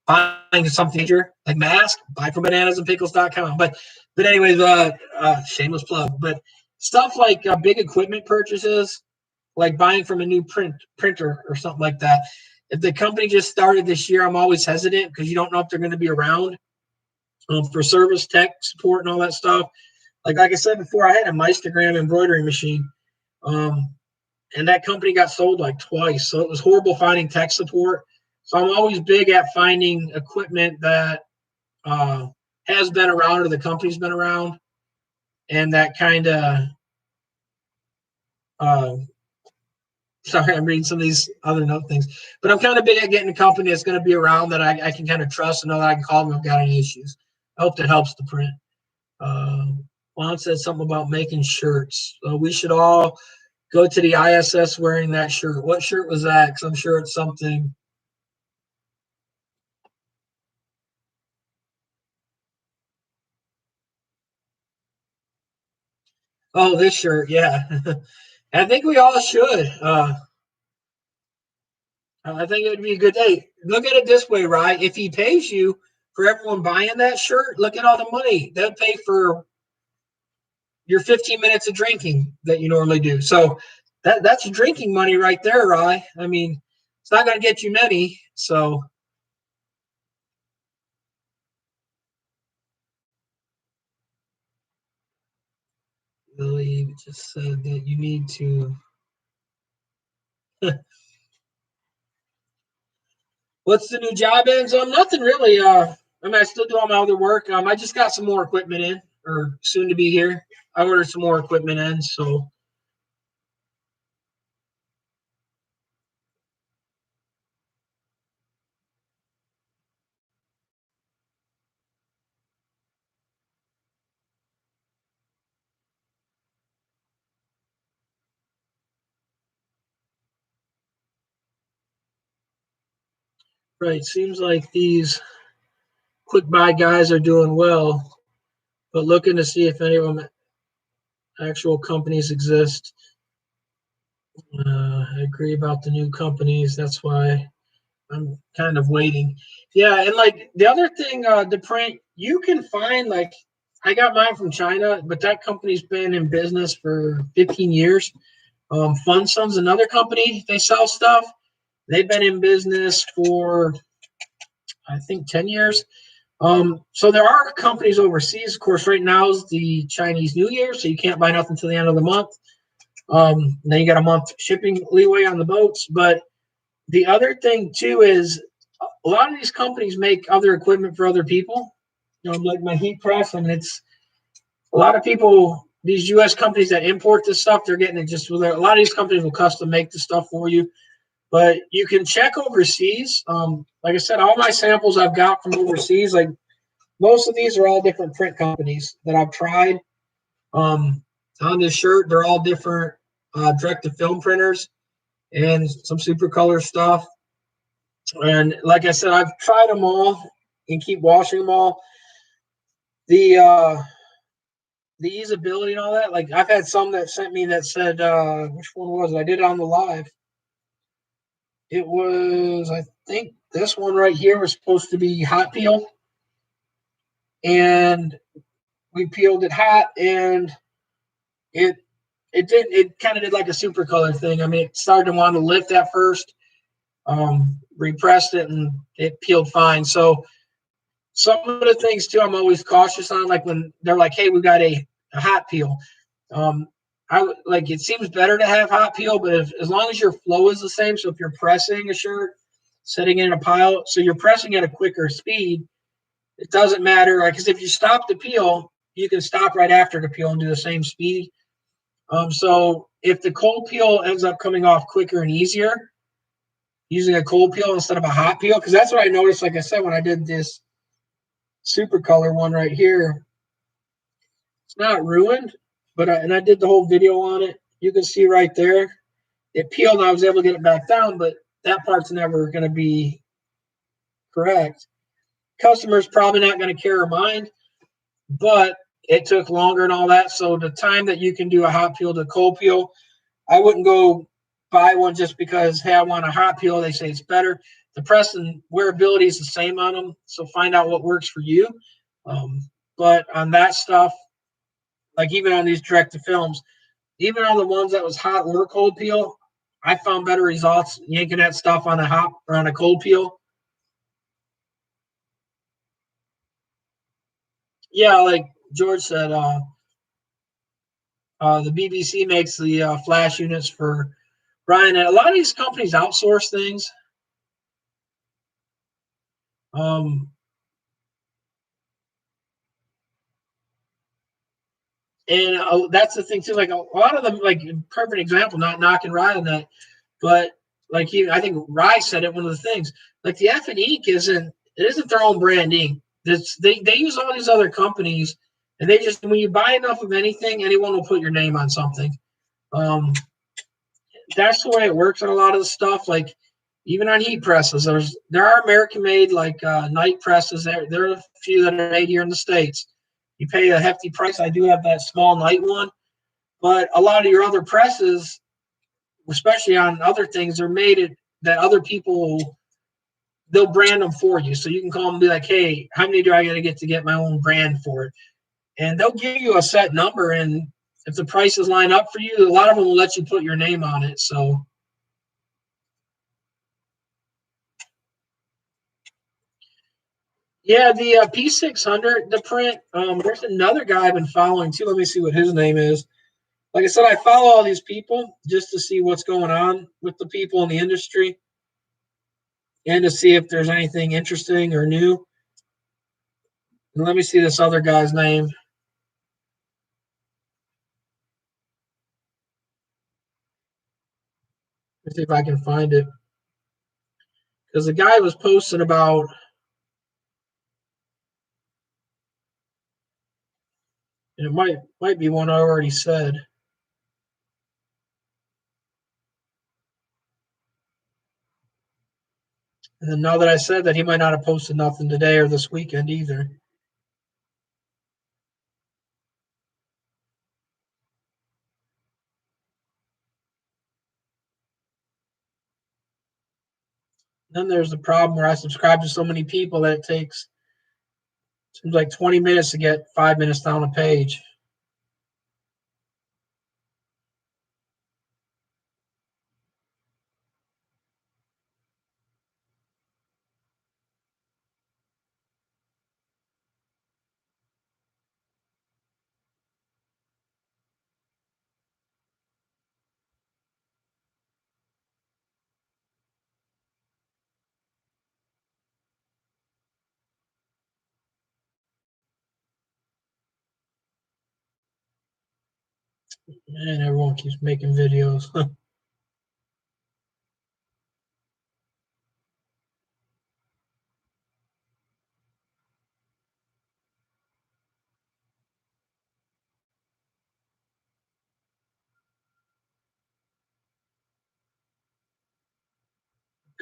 Buying something major, like Mask, buy from bananasandpickles.com. But anyways, shameless plug. But stuff like big equipment purchases, like buying from a new printer or something like that. If the company just started this year, I'm always hesitant because you don't know if they're going to be around for service, tech support, and all that stuff. Like I said before, I had a Meistergram embroidery machine, and that company got sold like twice. So it was horrible finding tech support. So I'm always big at finding equipment that has been around or the company's been around, and that kind of sorry, I'm reading some of these other note things, but I'm kind of big at getting a company that's going to be around that I can kind of trust and know that I can call them if I've got any issues. I hope that helps the print. Juan said something about making shirts. We should all go to the ISS wearing that shirt. What shirt was that? Because I'm sure it's something. Oh, this shirt. Yeah. I think we all should. I think it would be a good day. Look at it this way, right? If he pays you for everyone buying that shirt, look at all the money they'll pay for your 15 minutes of drinking that you normally do. So that's drinking money right there, Rye. I mean, it's not going to get you many. So Lily just said that you need to. What's the new job ends? Nothing really. I mean, I still do all my other work. I just got some more equipment in, or soon to be here. I ordered some more equipment in, so right. Seems like these quick buy guys are doing well, but looking to see if any of them actual companies exist. I agree about the new companies. That's why I'm kind of waiting. Yeah, and like the other thing, the print you can find like I got mine from China, but that company's been in business for 15 years. FunSun's another company. They sell stuff. They've been in business for I think 10 years. So there are companies overseas. Of course, right now is the Chinese New Year, so you can't buy nothing until the end of the month. Then you got a month shipping leeway on the boats. But the other thing too is a lot of these companies make other equipment for other people. Like my heat press. I mean, it's a lot of people. These U.S. companies that import this stuff, they're getting it just with a lot of these companies will custom make the stuff for you. But you can check overseas. Like I said, all my samples I've got from overseas, like most of these are all different print companies that I've tried. On this shirt, they're all different direct to film printers and some super color stuff. And like I said, I've tried them all and keep washing them all. The the usability and all that, like I've had some that sent me that said, which one was it? I did it on the live. It was, I think this one right here was supposed to be hot peel. And we peeled it hot and it it kind of did like a super color thing. I mean, it started to want to lift at first, repressed it and it peeled fine. So some of the things too, I'm always cautious on, like when they're like, "Hey, we got a hot peel." I like it seems better to have hot peel, but as long as your flow is the same, so if you're pressing a shirt, setting it in a pile, so you're pressing at a quicker speed, it doesn't matter. Because if you stop the peel, you can stop right after the peel and do the same speed. So if the cold peel ends up coming off quicker and easier, using a cold peel instead of a hot peel, because that's what I noticed. Like I said, when I did this super color one right here, it's not ruined, but I did the whole video on it. You can see right there, it peeled. And I was able to get it back down, but that part's never going to be correct. Customer's probably not going to care or mind, but it took longer and all that. So the time that you can do a hot peel to cold peel, I wouldn't go buy one just because, hey, I want a hot peel. They say it's better. The press and wearability is the same on them. So find out what works for you. But on that stuff, like even on these direct to films, even on the ones that was hot or cold peel, I found better results yanking that stuff on a hot or on a cold peel. Yeah, like George said, the BBC makes the flash units for Brian. And a lot of these companies outsource things. Um, and that's the thing too. Like a lot of them, like perfect example, not knocking Rye on that, but like I think Rye said it. One of the things, like the F and ink isn't their own brand ink. They use all these other companies And they just, when you buy enough of anything, anyone will put your name on something. That's the way it works on a lot of the stuff. Like even on heat presses, there are American made like night presses. There are a few that are made here in the States. You pay a hefty price. I do have that small night one, but a lot of your other presses, especially on other things, are made that other people, they'll brand them for you. So you can call them and be like, hey, how many do I got to get my own brand for it? And they'll give you a set number. And if the prices line up for you, a lot of them will let you put your name on it. So yeah, the P600, the print. There's another guy I've been following too. Let me see what his name is. Like I said, I follow all these people just to see what's going on with the people in the industry and to see if there's anything interesting or new. And let me see this other guy's name. Let's see if I can find it. Because the guy was posting about, and it might be one I already said. And then now that I said that, he might not have posted nothing today or this weekend either. Then there's the problem where I subscribe to so many people that it seems like 20 minutes to get 5 minutes down a page. Man, everyone keeps making videos.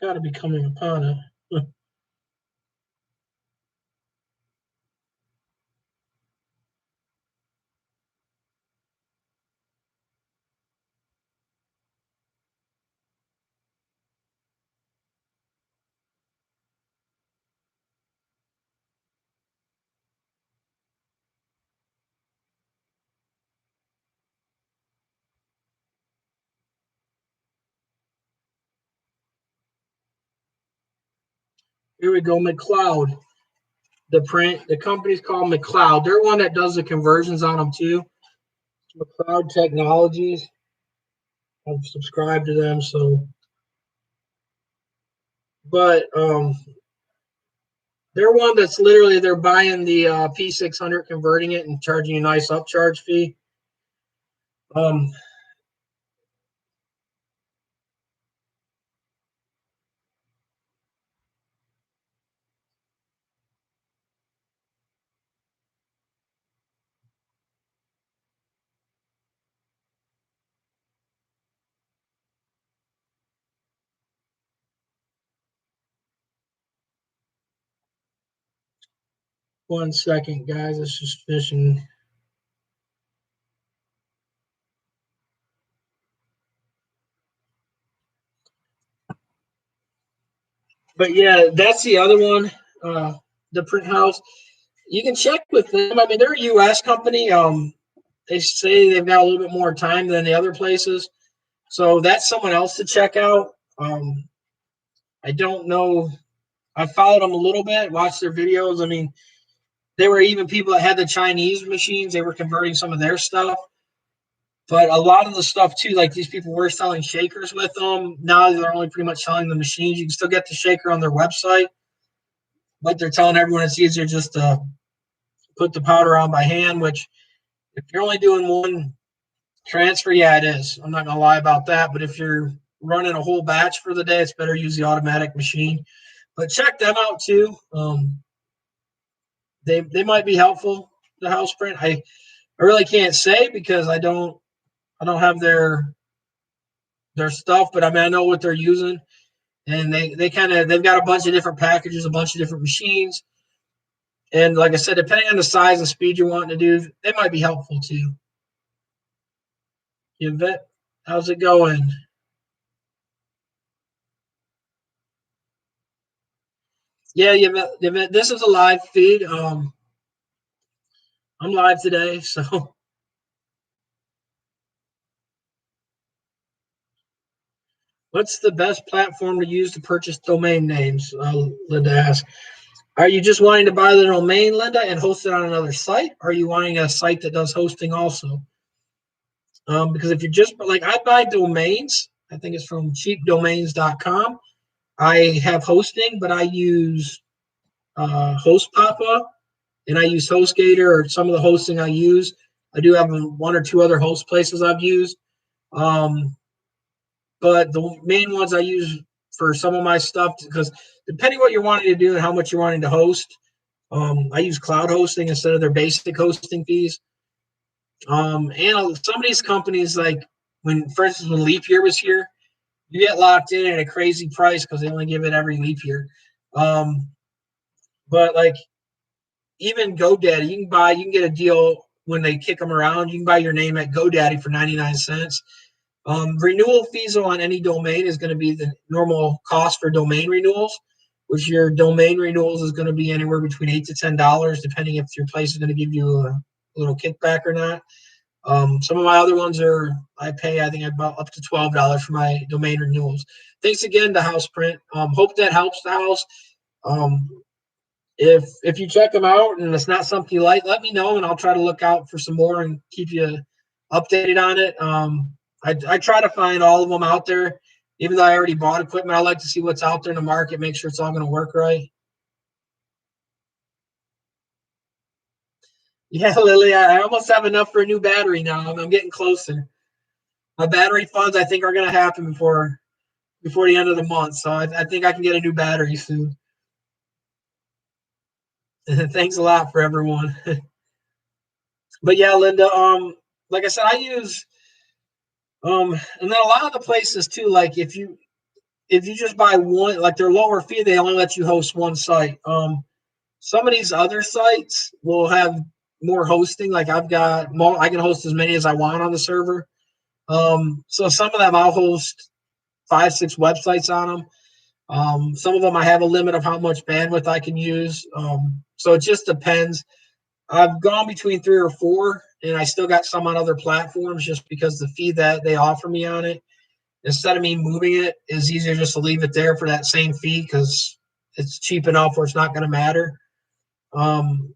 Got to be coming upon it. Here we go, McLeod. The company's called McLeod. They're one that does the conversions on them too. McLeod Technologies. I've subscribed to them, so. But they're one that's literally they're buying the P600, converting it, and charging a nice upcharge fee. Um, 1 second, guys. It's just finishing. But yeah, that's the other one. The print house. You can check with them. I mean, they're a U.S. company. They say they've got a little bit more time than the other places, so that's someone else to check out. I don't know. I followed them a little bit, watched their videos. I mean, there were even people that had the Chinese machines. They were converting some of their stuff. But a lot of the stuff too, like these people were selling shakers with them. Now they're only pretty much selling the machines. You can still get the shaker on their website, but they're telling everyone it's easier just to put the powder on by hand, which if you're only doing one transfer, yeah, it is. I'm not gonna lie about that. But if you're running a whole batch for the day, it's better to use the automatic machine. But check them out too. They might be helpful. the house print. I really can't say because I don't have their stuff, but I mean I know what they're using, and they've got a bunch of different packages, a bunch of different machines, and like I said, depending on the size and speed you're wanting to do, they might be helpful too. Yvette, how's it going? Yeah, Yvette, this is a live feed. I'm live today, so what's the best platform to use to purchase domain names? Linda asks. Are you just wanting to buy the domain, Linda, and host it on another site? Or are you wanting a site that does hosting also? Because if you're just like I buy domains, I think it's from cheapdomains.com. I have hosting, but I use HostPapa and I use HostGator or some of the hosting I use. I do have one or two other host places I've used. Um, but the main ones I use for some of my stuff, because depending what you're wanting to do and how much you're wanting to host, I use cloud hosting instead of their basic hosting fees. And some of these companies, like for instance, when leap year was here, you get locked in at a crazy price because they only give it every leap year. Um, but like even GoDaddy, you can get a deal when they kick them around. You can buy your name at GoDaddy for 99 cents. Renewal fees on any domain is going to be the normal cost for domain renewals, which your domain renewals is going to be anywhere between $8 to $10, depending if your place is going to give you a little kickback or not. Some of my other ones I pay, I think about up to $12 for my domain renewals. Thanks again to Houseprint. Hope that helps the house. Um, if you check them out and it's not something you like, let me know and I'll try to look out for some more and keep you updated on it. I try to find all of them out there. Even though I already bought equipment, I like to see what's out there in the market, make sure it's all going to work right. Yeah, Lily, I almost have enough for a new battery now. I'm getting closer. My battery funds, I think, are going to happen before the end of the month. So I think I can get a new battery soon. Thanks a lot for everyone. But yeah, Linda, like I said, I use and then a lot of the places too, like if you just buy one, like their lower fee, they only let you host one site. Some of these other sites will have more hosting. Like I can host as many as I want on the server. So some of them I'll host 5, 6 websites on them. Some of them I have a limit of how much bandwidth I can use. So it just depends. I've gone between 3 or 4, and I still got some on other platforms just because the fee that they offer me on it, instead of me moving it, is easier just to leave it there for that same fee because it's cheap enough where it's not going to matter. Um,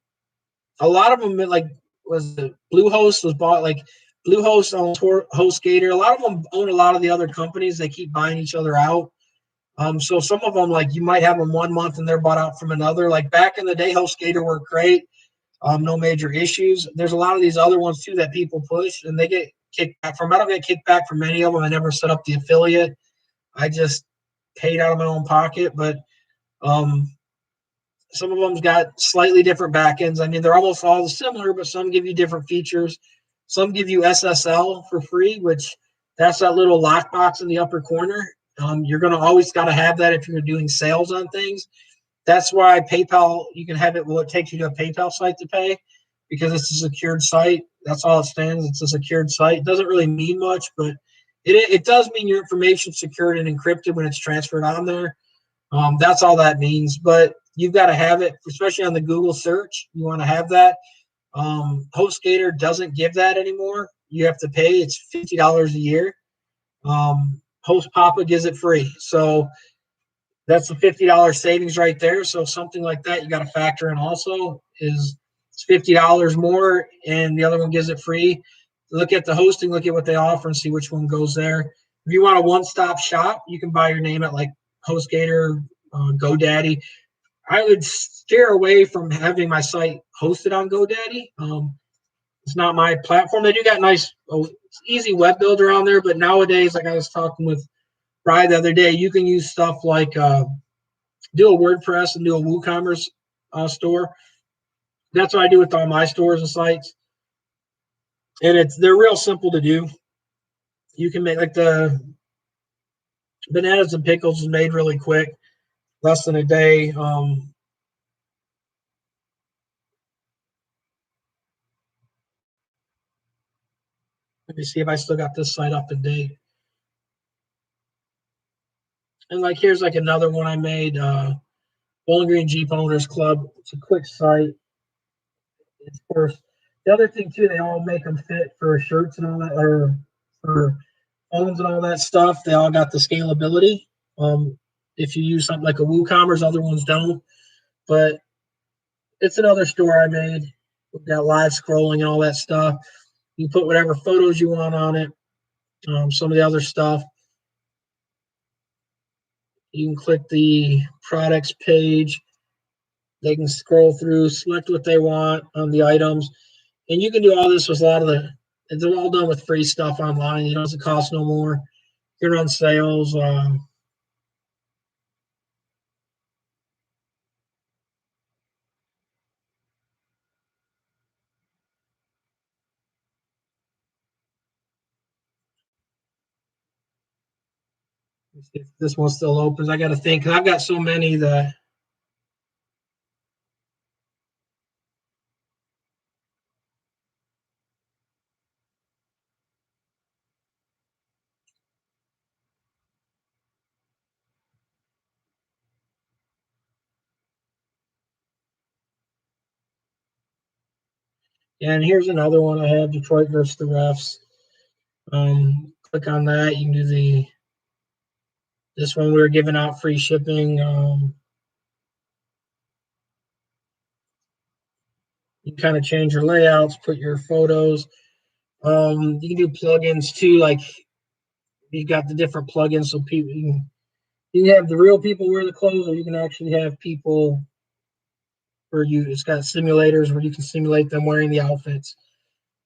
a lot of them, like was the Bluehost was bought, like Bluehost owns HostGator. A lot of them own a lot of the other companies. They keep buying each other out. So some of them, like you might have them 1 month and they're bought out from another. Like back in the day, HostGator worked great. No major issues. There's a lot of these other ones too that people push and they get kicked back from. I don't get kicked back from many of them. I never set up the affiliate. I just paid out of my own pocket, but um, some of them's got slightly different backends. I mean, they're almost all similar, but some give you different features. Some give you SSL for free, which that's that little lockbox in the upper corner. You're going to always got to have that if you're doing sales on things. That's why PayPal, you can have it. Well, it takes you to a PayPal site to pay because it's a secured site. That's all it stands. It's a secured site. It doesn't really mean much, but it does mean your information is secured and encrypted when it's transferred on there. That's all that means. But you've got to have it, especially on the Google search. You want to have that. HostGator doesn't give that anymore. You have to pay. It's $50 a year. HostPapa gives it free. So that's a $50 savings right there. So something like that you got to factor in also is it's $50 more and the other one gives it free. Look at the hosting, look at what they offer and see which one goes there. If you want a one-stop shop, you can buy your name at like HostGator, GoDaddy. I would steer away from having my site hosted on GoDaddy. It's not my platform. They do got nice, easy web builder on there, but nowadays, like I was talking with Ryan the other day, you can use stuff like do a WordPress and do a WooCommerce store. That's what I do with all my stores and sites. And they're real simple to do. You can make like the bananas and pickles is made really quick, less than a day. Let me see if I still got this site up to date. And like here's like another one I made, Bowling Green Jeep Owners Club. It's a quick site. It's for the other thing too, they all make them fit for shirts and all that, or for phones and all that stuff. They all got the scalability. If you use something like a WooCommerce, other ones don't. But it's another store I made. We've got live scrolling and all that stuff. You put whatever photos you want on it. Some of the other stuff. You can click the products page. They can scroll through, select what they want on the items. And you can do all this with a lot of it's all done with free stuff online. It doesn't cost no more. You can run sales. Let's see if this one still opens. I got to think. 'Cause I've got so many that. Yeah, and here's another one I have, Detroit versus the Refs. Click on that. You can do this one we were giving out free shipping. You can kind of change your layouts, put your photos. You can do plugins too, like you got the different plugins so people you can have the real people wear the clothes, or you can actually have people where it's got simulators where you can simulate them wearing the outfits.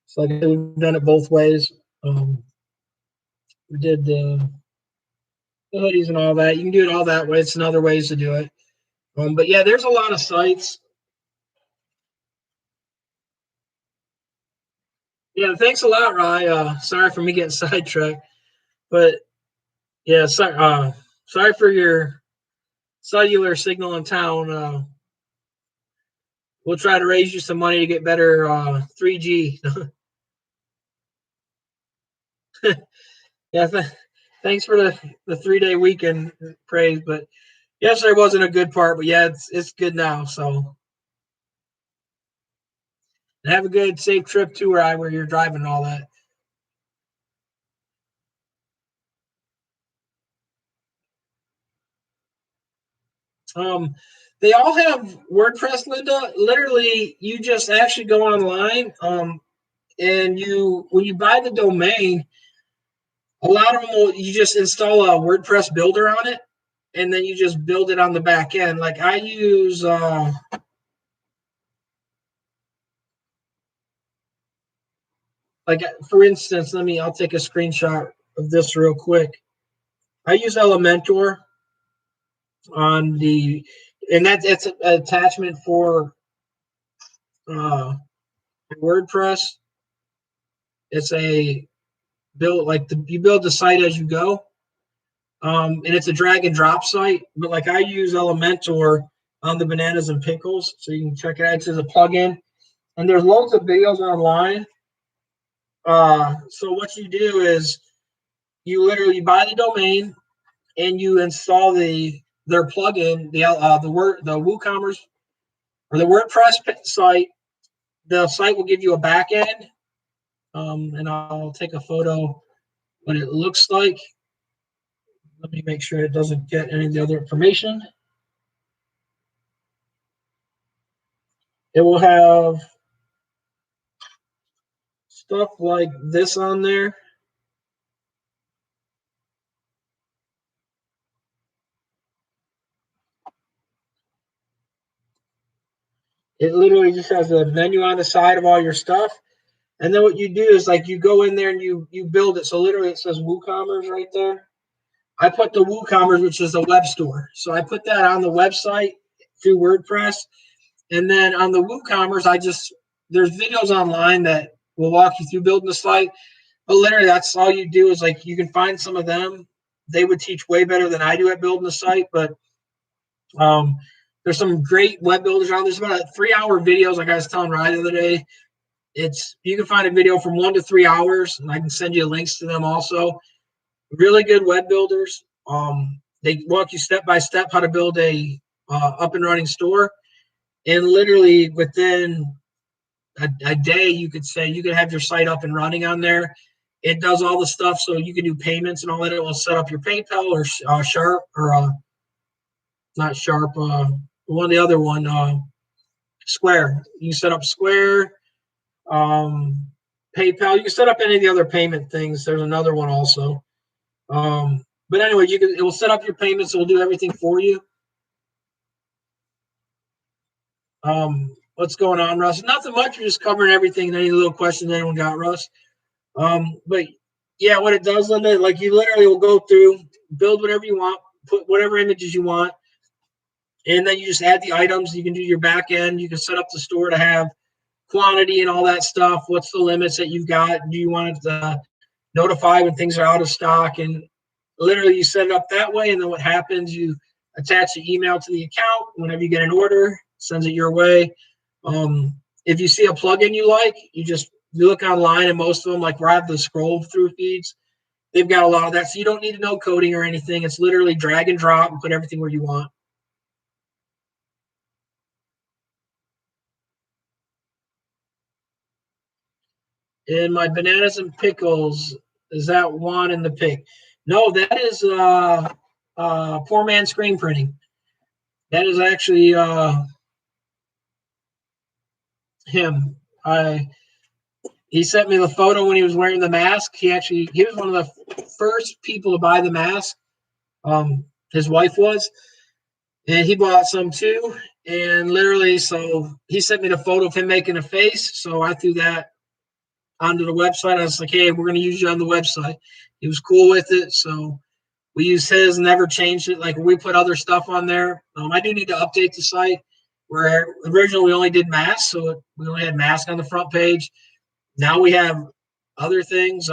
So like we've done it both ways. We did the hoodies and all that. You can do it all that way. It's another ways to do it. But yeah, there's a lot of sites. Yeah, thanks a lot, Rye. Sorry for me getting sidetracked, but yeah, sorry for your cellular signal in town. We'll try to raise you some money to get better 3G. Yeah, thanks for the 3-day weekend praise, but yesterday wasn't a good part, but yeah, it's good now. So and have a good, safe trip to where you're driving and all that. Um, they all have WordPress, Linda. Literally, you just actually go online, and when you buy the domain, a lot of them you just install a WordPress builder on it, and then you just build it on the back end. Like I use, like for instance, I'll take a screenshot of this real quick. I use Elementor on and it's an attachment for uh, WordPress. It's a build you build the site as you go, and it's a drag and drop site. But like I use Elementor on the bananas and pickles, so you can check it out. It's a plugin, and there's loads of videos online. So what you do is you literally buy the domain and you install their plugin, the WooCommerce or the WordPress site. The site will give you a back end, and I'll take a photo what it looks like. Let me make sure it doesn't get any of the other information. It will have stuff like this on there. It literally just has a menu on the side of all your stuff. And then what you do is like you go in there and you build it. So literally it says WooCommerce right there. I put the WooCommerce, which is a web store. So I put that on the website through WordPress. And then on the WooCommerce, there's videos online that will walk you through building the site. But literally, that's all you do is like you can find some of them. They would teach way better than I do at building the site. But there's some great web builders on. There's about 3-hour videos, like I was telling Ryan the other day. You can find a video from 1 to 3 hours, and I can send you links to them also. Really good web builders. They walk you step by step how to build a up and running store, and literally within a day, you could have your site up and running on there. It does all the stuff, so you can do payments and all that. It will set up your PayPal or Sharp or not Sharp. One of the other one, Square. You can set up Square, PayPal. You can set up any of the other payment things. There's another one also. But anyway, it will set up your payments. It will do everything for you. What's going on, Russ? Nothing much. We're just covering everything. Any little questions anyone got, Russ? But yeah, what it does, Linda, like you literally will go through, build whatever you want, put whatever images you want, and then you just add the items. You can do your back end. You can set up the store to have quantity and all that stuff. What's the limits that you've got? Do you want it to notify when things are out of stock? And literally you set it up that way. And then what happens, you attach the email to the account. Whenever you get an order, sends it your way. If you see a plugin you like, you look online, and most of them, like where I have the scroll through feeds, they've got a lot of that. So you don't need to know coding or anything. It's literally drag and drop and put everything where you want. And my bananas and pickles, is that Juan in the pic? No, that is poor man screen printing. That is actually him. He sent me the photo when he was wearing the mask. He was one of the first people to buy the mask. His wife was, and he bought some too. And literally, so he sent me the photo of him making a face. So I threw that onto the website. I was like, hey, we're going to use you on the website. He was cool with it. So we used his, never changed it. Like we put other stuff on there. I do need to update the site where originally we only did masks. So we only had masks on the front page. Now we have other things.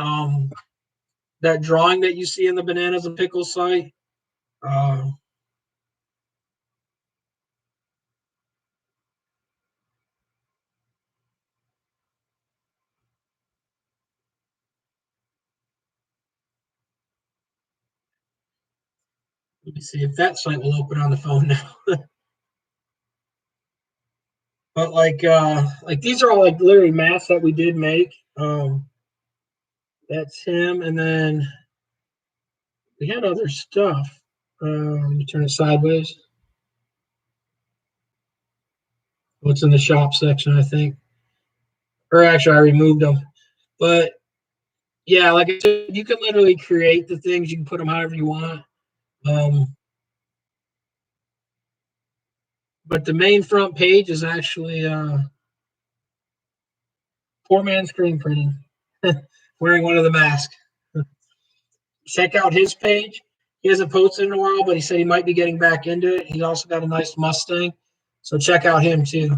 That drawing that you see in the bananas and pickles site. Let me see if that site will open on the phone now. But like these are all like literally masks that we did make. That's him, and then we had other stuff. Let me turn it sideways. What's in the shop section, I think. Or actually, I removed them. But yeah, like I said, you can literally create the things. You can put them however you want. But the main front page is actually poor man screen printing, wearing one of the masks. Check out his page. He hasn't posted in a while, but he said he might be getting back into it. He's also got a nice Mustang. So check out him too.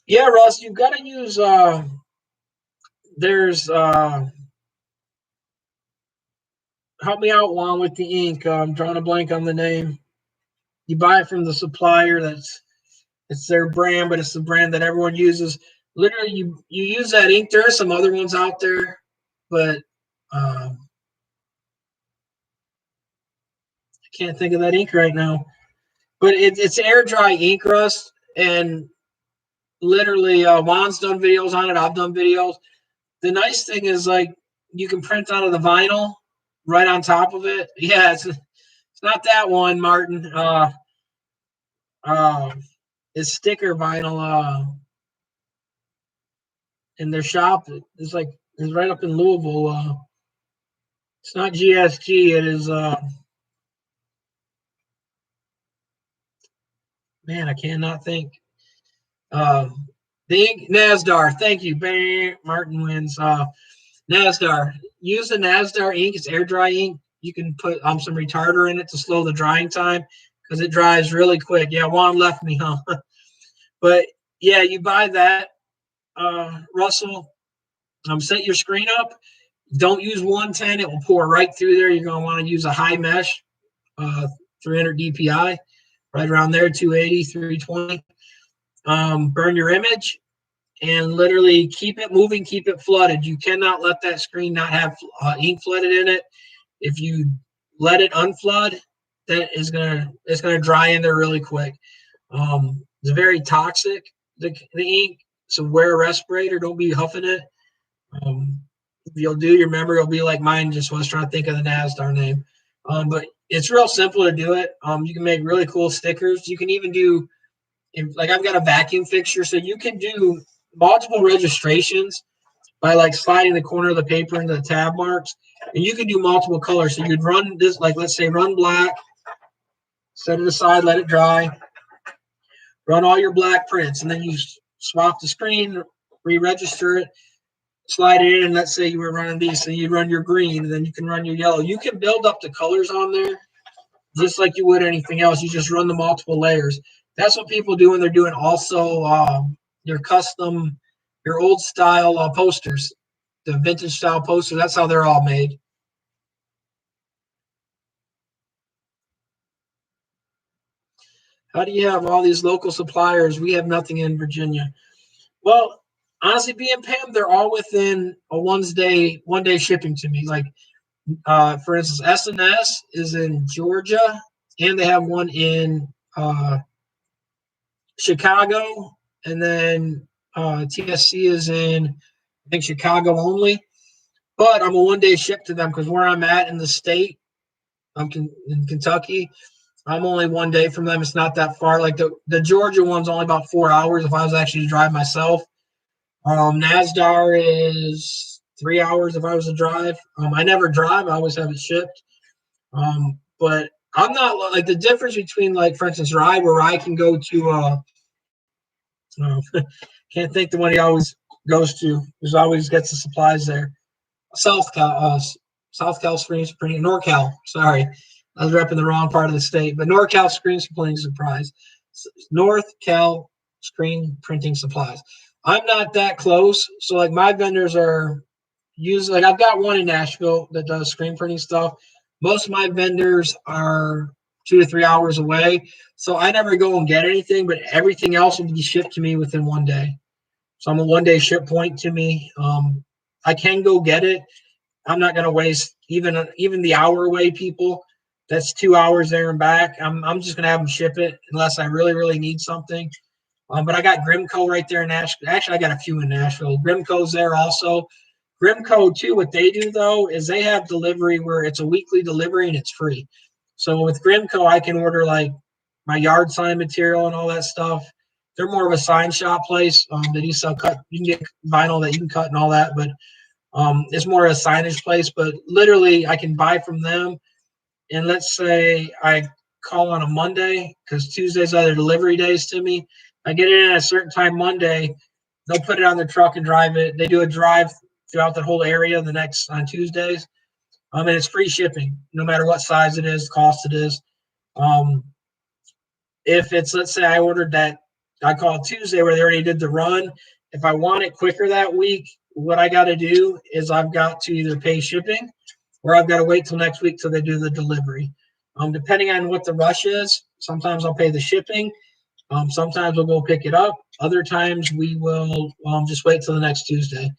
Yeah, Russ, you've got to use there's help me out, Juan, with the ink. I'm drawing a blank on the name. You buy it from the supplier. It's their brand, but it's the brand that everyone uses. Literally, you use that ink. There are some other ones out there, but I can't think of that ink right now. But it's air dry ink, Russ, and literally Juan's done videos on it. I've done videos. The nice thing is like you can print out of the vinyl right on top of it. Yeah, it's not that one, Martin. It's sticker vinyl. In their shop, it's right up in Louisville. It's not GSG. It is. Man, I cannot think. The ink Nasdar. Thank you, Martin wins. NASDAR. Use the NASDAR ink. It's air dry ink. You can put some retarder in it to slow the drying time because it dries really quick. Yeah, Juan left me, huh? But yeah, you buy that, Russell. Set your screen up. Don't use 110. It will pour right through there. You're going to want to use a high mesh, 300 DPI, right around there, 280, 320. Burn your image and literally keep it moving, keep it flooded. You cannot let that screen not have ink flooded in it. If you let it unflood, that is it's gonna dry in there really quick. It's very toxic, the ink. So wear a respirator. Don't be huffing it. If you'll do your memory, it'll be like mine just was trying to think of the NASDAR name. But it's real simple to do it. You can make really cool stickers. You can even do, like I've got a vacuum fixture, so you can do multiple registrations by like sliding the corner of the paper into the tab marks, and you can do multiple colors. So you'd run this, like let's say run black, set it aside, let it dry, run all your black prints, and then you swap the screen, re-register it, slide it in, and let's say you were running these, so you run your green, and then you can run your yellow. You can build up the colors on there just like you would anything else. You just run the multiple layers. That's what people do when they're doing also your custom, your old style posters, the vintage style posters. That's how they're all made. How do you have all these local suppliers? We have nothing in Virginia. Well, honestly, being Pam, they're all within a one day shipping to me. Like for instance, SNS is in Georgia, and they have one in Chicago, and then TSC is in, I think, Chicago only. But I'm a one day ship to them because where I'm at in the state, in Kentucky. I'm only one day from them. It's not that far. Like the Georgia one's only about 4 hours if I was actually to drive myself. NASDAR is 3 hours if I was to drive. I never drive. I always have it shipped. But I'm not like the difference between, like, for instance, Rye, where I can go to, uh, can't think the one he always goes to, who's always gets the supplies there. South Cal, South Cal Screen Printing, NorCal. Sorry, I was repping the wrong part of the state, but NorCal Screen Printing Supplies, North Cal Screen Printing Supplies. I'm not that close, so like my vendors are usually, like I've got one in Nashville that does screen printing stuff. Most of my vendors are 2 to 3 hours away, so I never go and get anything, but everything else will be shipped to me within one day. So I'm a one day ship point to me. I can go get it. I'm not going to waste even the hour away, people. That's 2 hours there and back. I'm just going to have them ship it unless I really, really need something. But I got Grimco right there in Nashville. Actually, I got a few in Nashville. Grimco's there also. Grimco, too, what they do, though, is they have delivery where it's a weekly delivery and it's free. So with Grimco, I can order like my yard sign material and all that stuff. They're more of a sign shop place. They do sell cut. You can get vinyl that you can cut and all that, but it's more a signage place. But literally, I can buy from them. And let's say I call on a Monday because Tuesdays are their delivery days to me. I get it in at a certain time Monday. They'll put it on their truck and drive it. They do a drive throughout the whole area on Tuesdays. And it's free shipping, no matter what size it is, cost it is. Um, if it's, let's say I ordered that, I call it Tuesday where they already did the run. If I want it quicker that week, what I got to do is I've got to either pay shipping or I've got to wait till next week till they do the delivery. Depending on what the rush is, sometimes I'll pay the shipping. Sometimes we'll go pick it up. Other times we will just wait till the next Tuesday.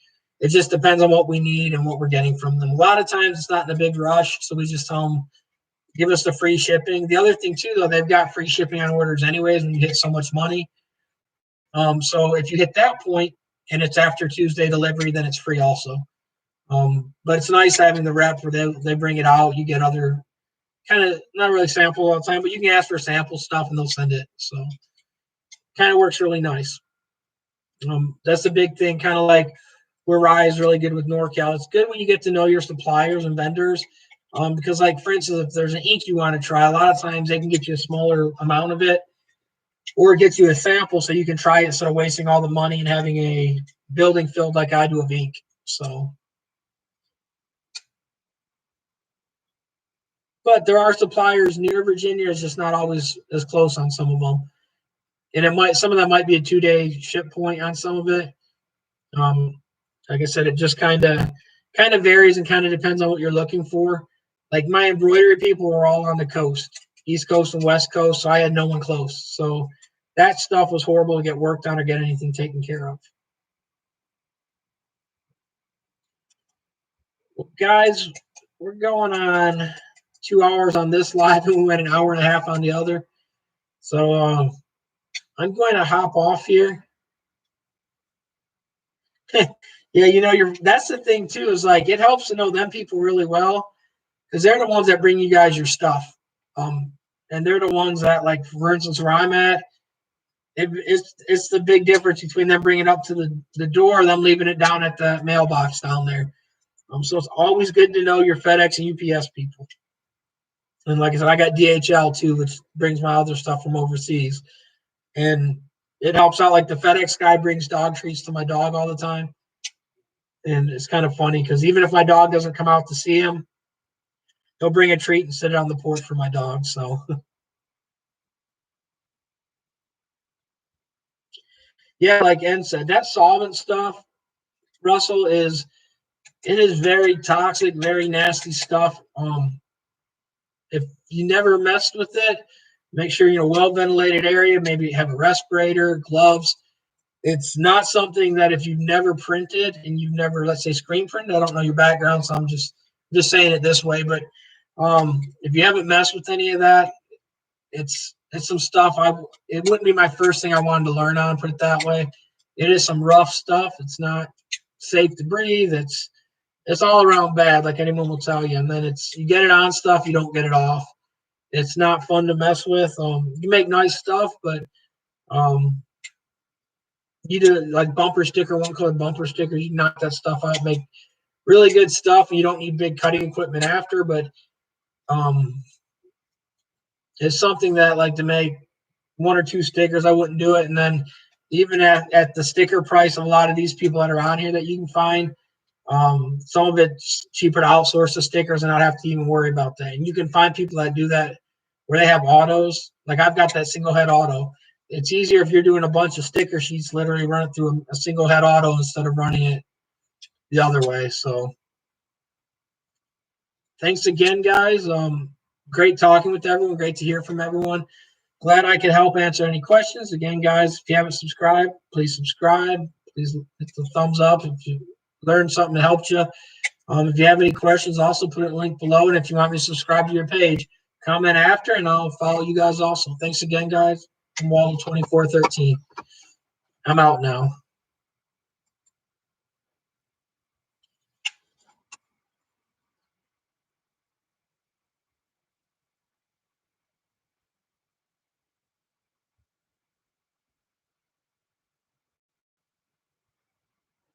It just depends on what we need and what we're getting from them. A lot of times it's not in a big rush, so we just tell them, give us the free shipping. The other thing too, though, they've got free shipping on orders anyways when you hit so much money. So if you hit that point and it's after Tuesday delivery, then it's free also. But it's nice having the rep where they bring it out. You get other kind of, not really sample all the time, but you can ask for sample stuff and they'll send it. So kind of works really nice. That's the big thing, kind of like where Rye is really good with NorCal. It's good when you get to know your suppliers and vendors. Because, like, for instance, if there's an ink you want to try, a lot of times they can get you a smaller amount of it or get you a sample so you can try it instead of wasting all the money and having a building filled like I do of ink. So But there are suppliers near Virginia. It's just not always as close on some of them. And some of that might be a 2-day ship point on some of it. Like I said, it just kind of varies and kind of depends on what you're looking for. Like my embroidery people were all on the coast, East Coast and West Coast, so I had no one close. So that stuff was horrible to get worked on or get anything taken care of. Well, guys, we're going on 2 hours on this live, and we went an hour and a half on the other. So I'm going to hop off here. Yeah, that's the thing too, is like it helps to know them people really well, because they're the ones that bring you guys your stuff. And they're the ones that, like, for instance, where I'm at, it's the big difference between them bringing it up to the door and them leaving it down at the mailbox down there. So it's always good to know your FedEx and UPS people. And like I said, I got DHL too, which brings my other stuff from overseas. And it helps out. Like the FedEx guy brings dog treats to my dog all the time. And it's kind of funny because even if my dog doesn't come out to see him, he'll bring a treat and sit it on the porch for my dog. So yeah, like N said, that solvent stuff, Russell, it is very toxic, very nasty stuff. If you never messed with it, make sure you're in a well ventilated area. Maybe have a respirator, gloves. It's not something that if you've never printed and you've never, let's say, screen printed. I don't know your background, so I'm just saying it this way. But if you haven't messed with any of that, it's some stuff. It wouldn't be my first thing I wanted to learn on. Put it that way. It is some rough stuff. It's not safe to breathe. It's all around bad, like anyone will tell you. And then you get it on stuff, you don't get it off. It's not fun to mess with. You make nice stuff, but you do like bumper sticker, one color bumper stickers. You knock that stuff out, make really good stuff, and you don't need big cutting equipment after. But it's something that, like, to make 1 or 2 stickers, I wouldn't do it. And then even at the sticker price of a lot of these people that are on here that you can find, some of it's cheaper to outsource the stickers and not have to even worry about that. And you can find people that do that where they have autos. Like I've got that single head auto. It's easier if you're doing a bunch of sticker sheets, literally run it through a single head auto instead of running it the other way. So thanks again, guys. Great talking with everyone. Great to hear from everyone. Glad I could help answer any questions. Again, guys, if you haven't subscribed, please subscribe. Please hit the thumbs up if you learned something that helped you. If you have any questions, also put a link below. And if you want me to subscribe to your page, comment after, and I'll follow you guys also. Thanks again, guys. I'm Waldo 2413. I'm out now.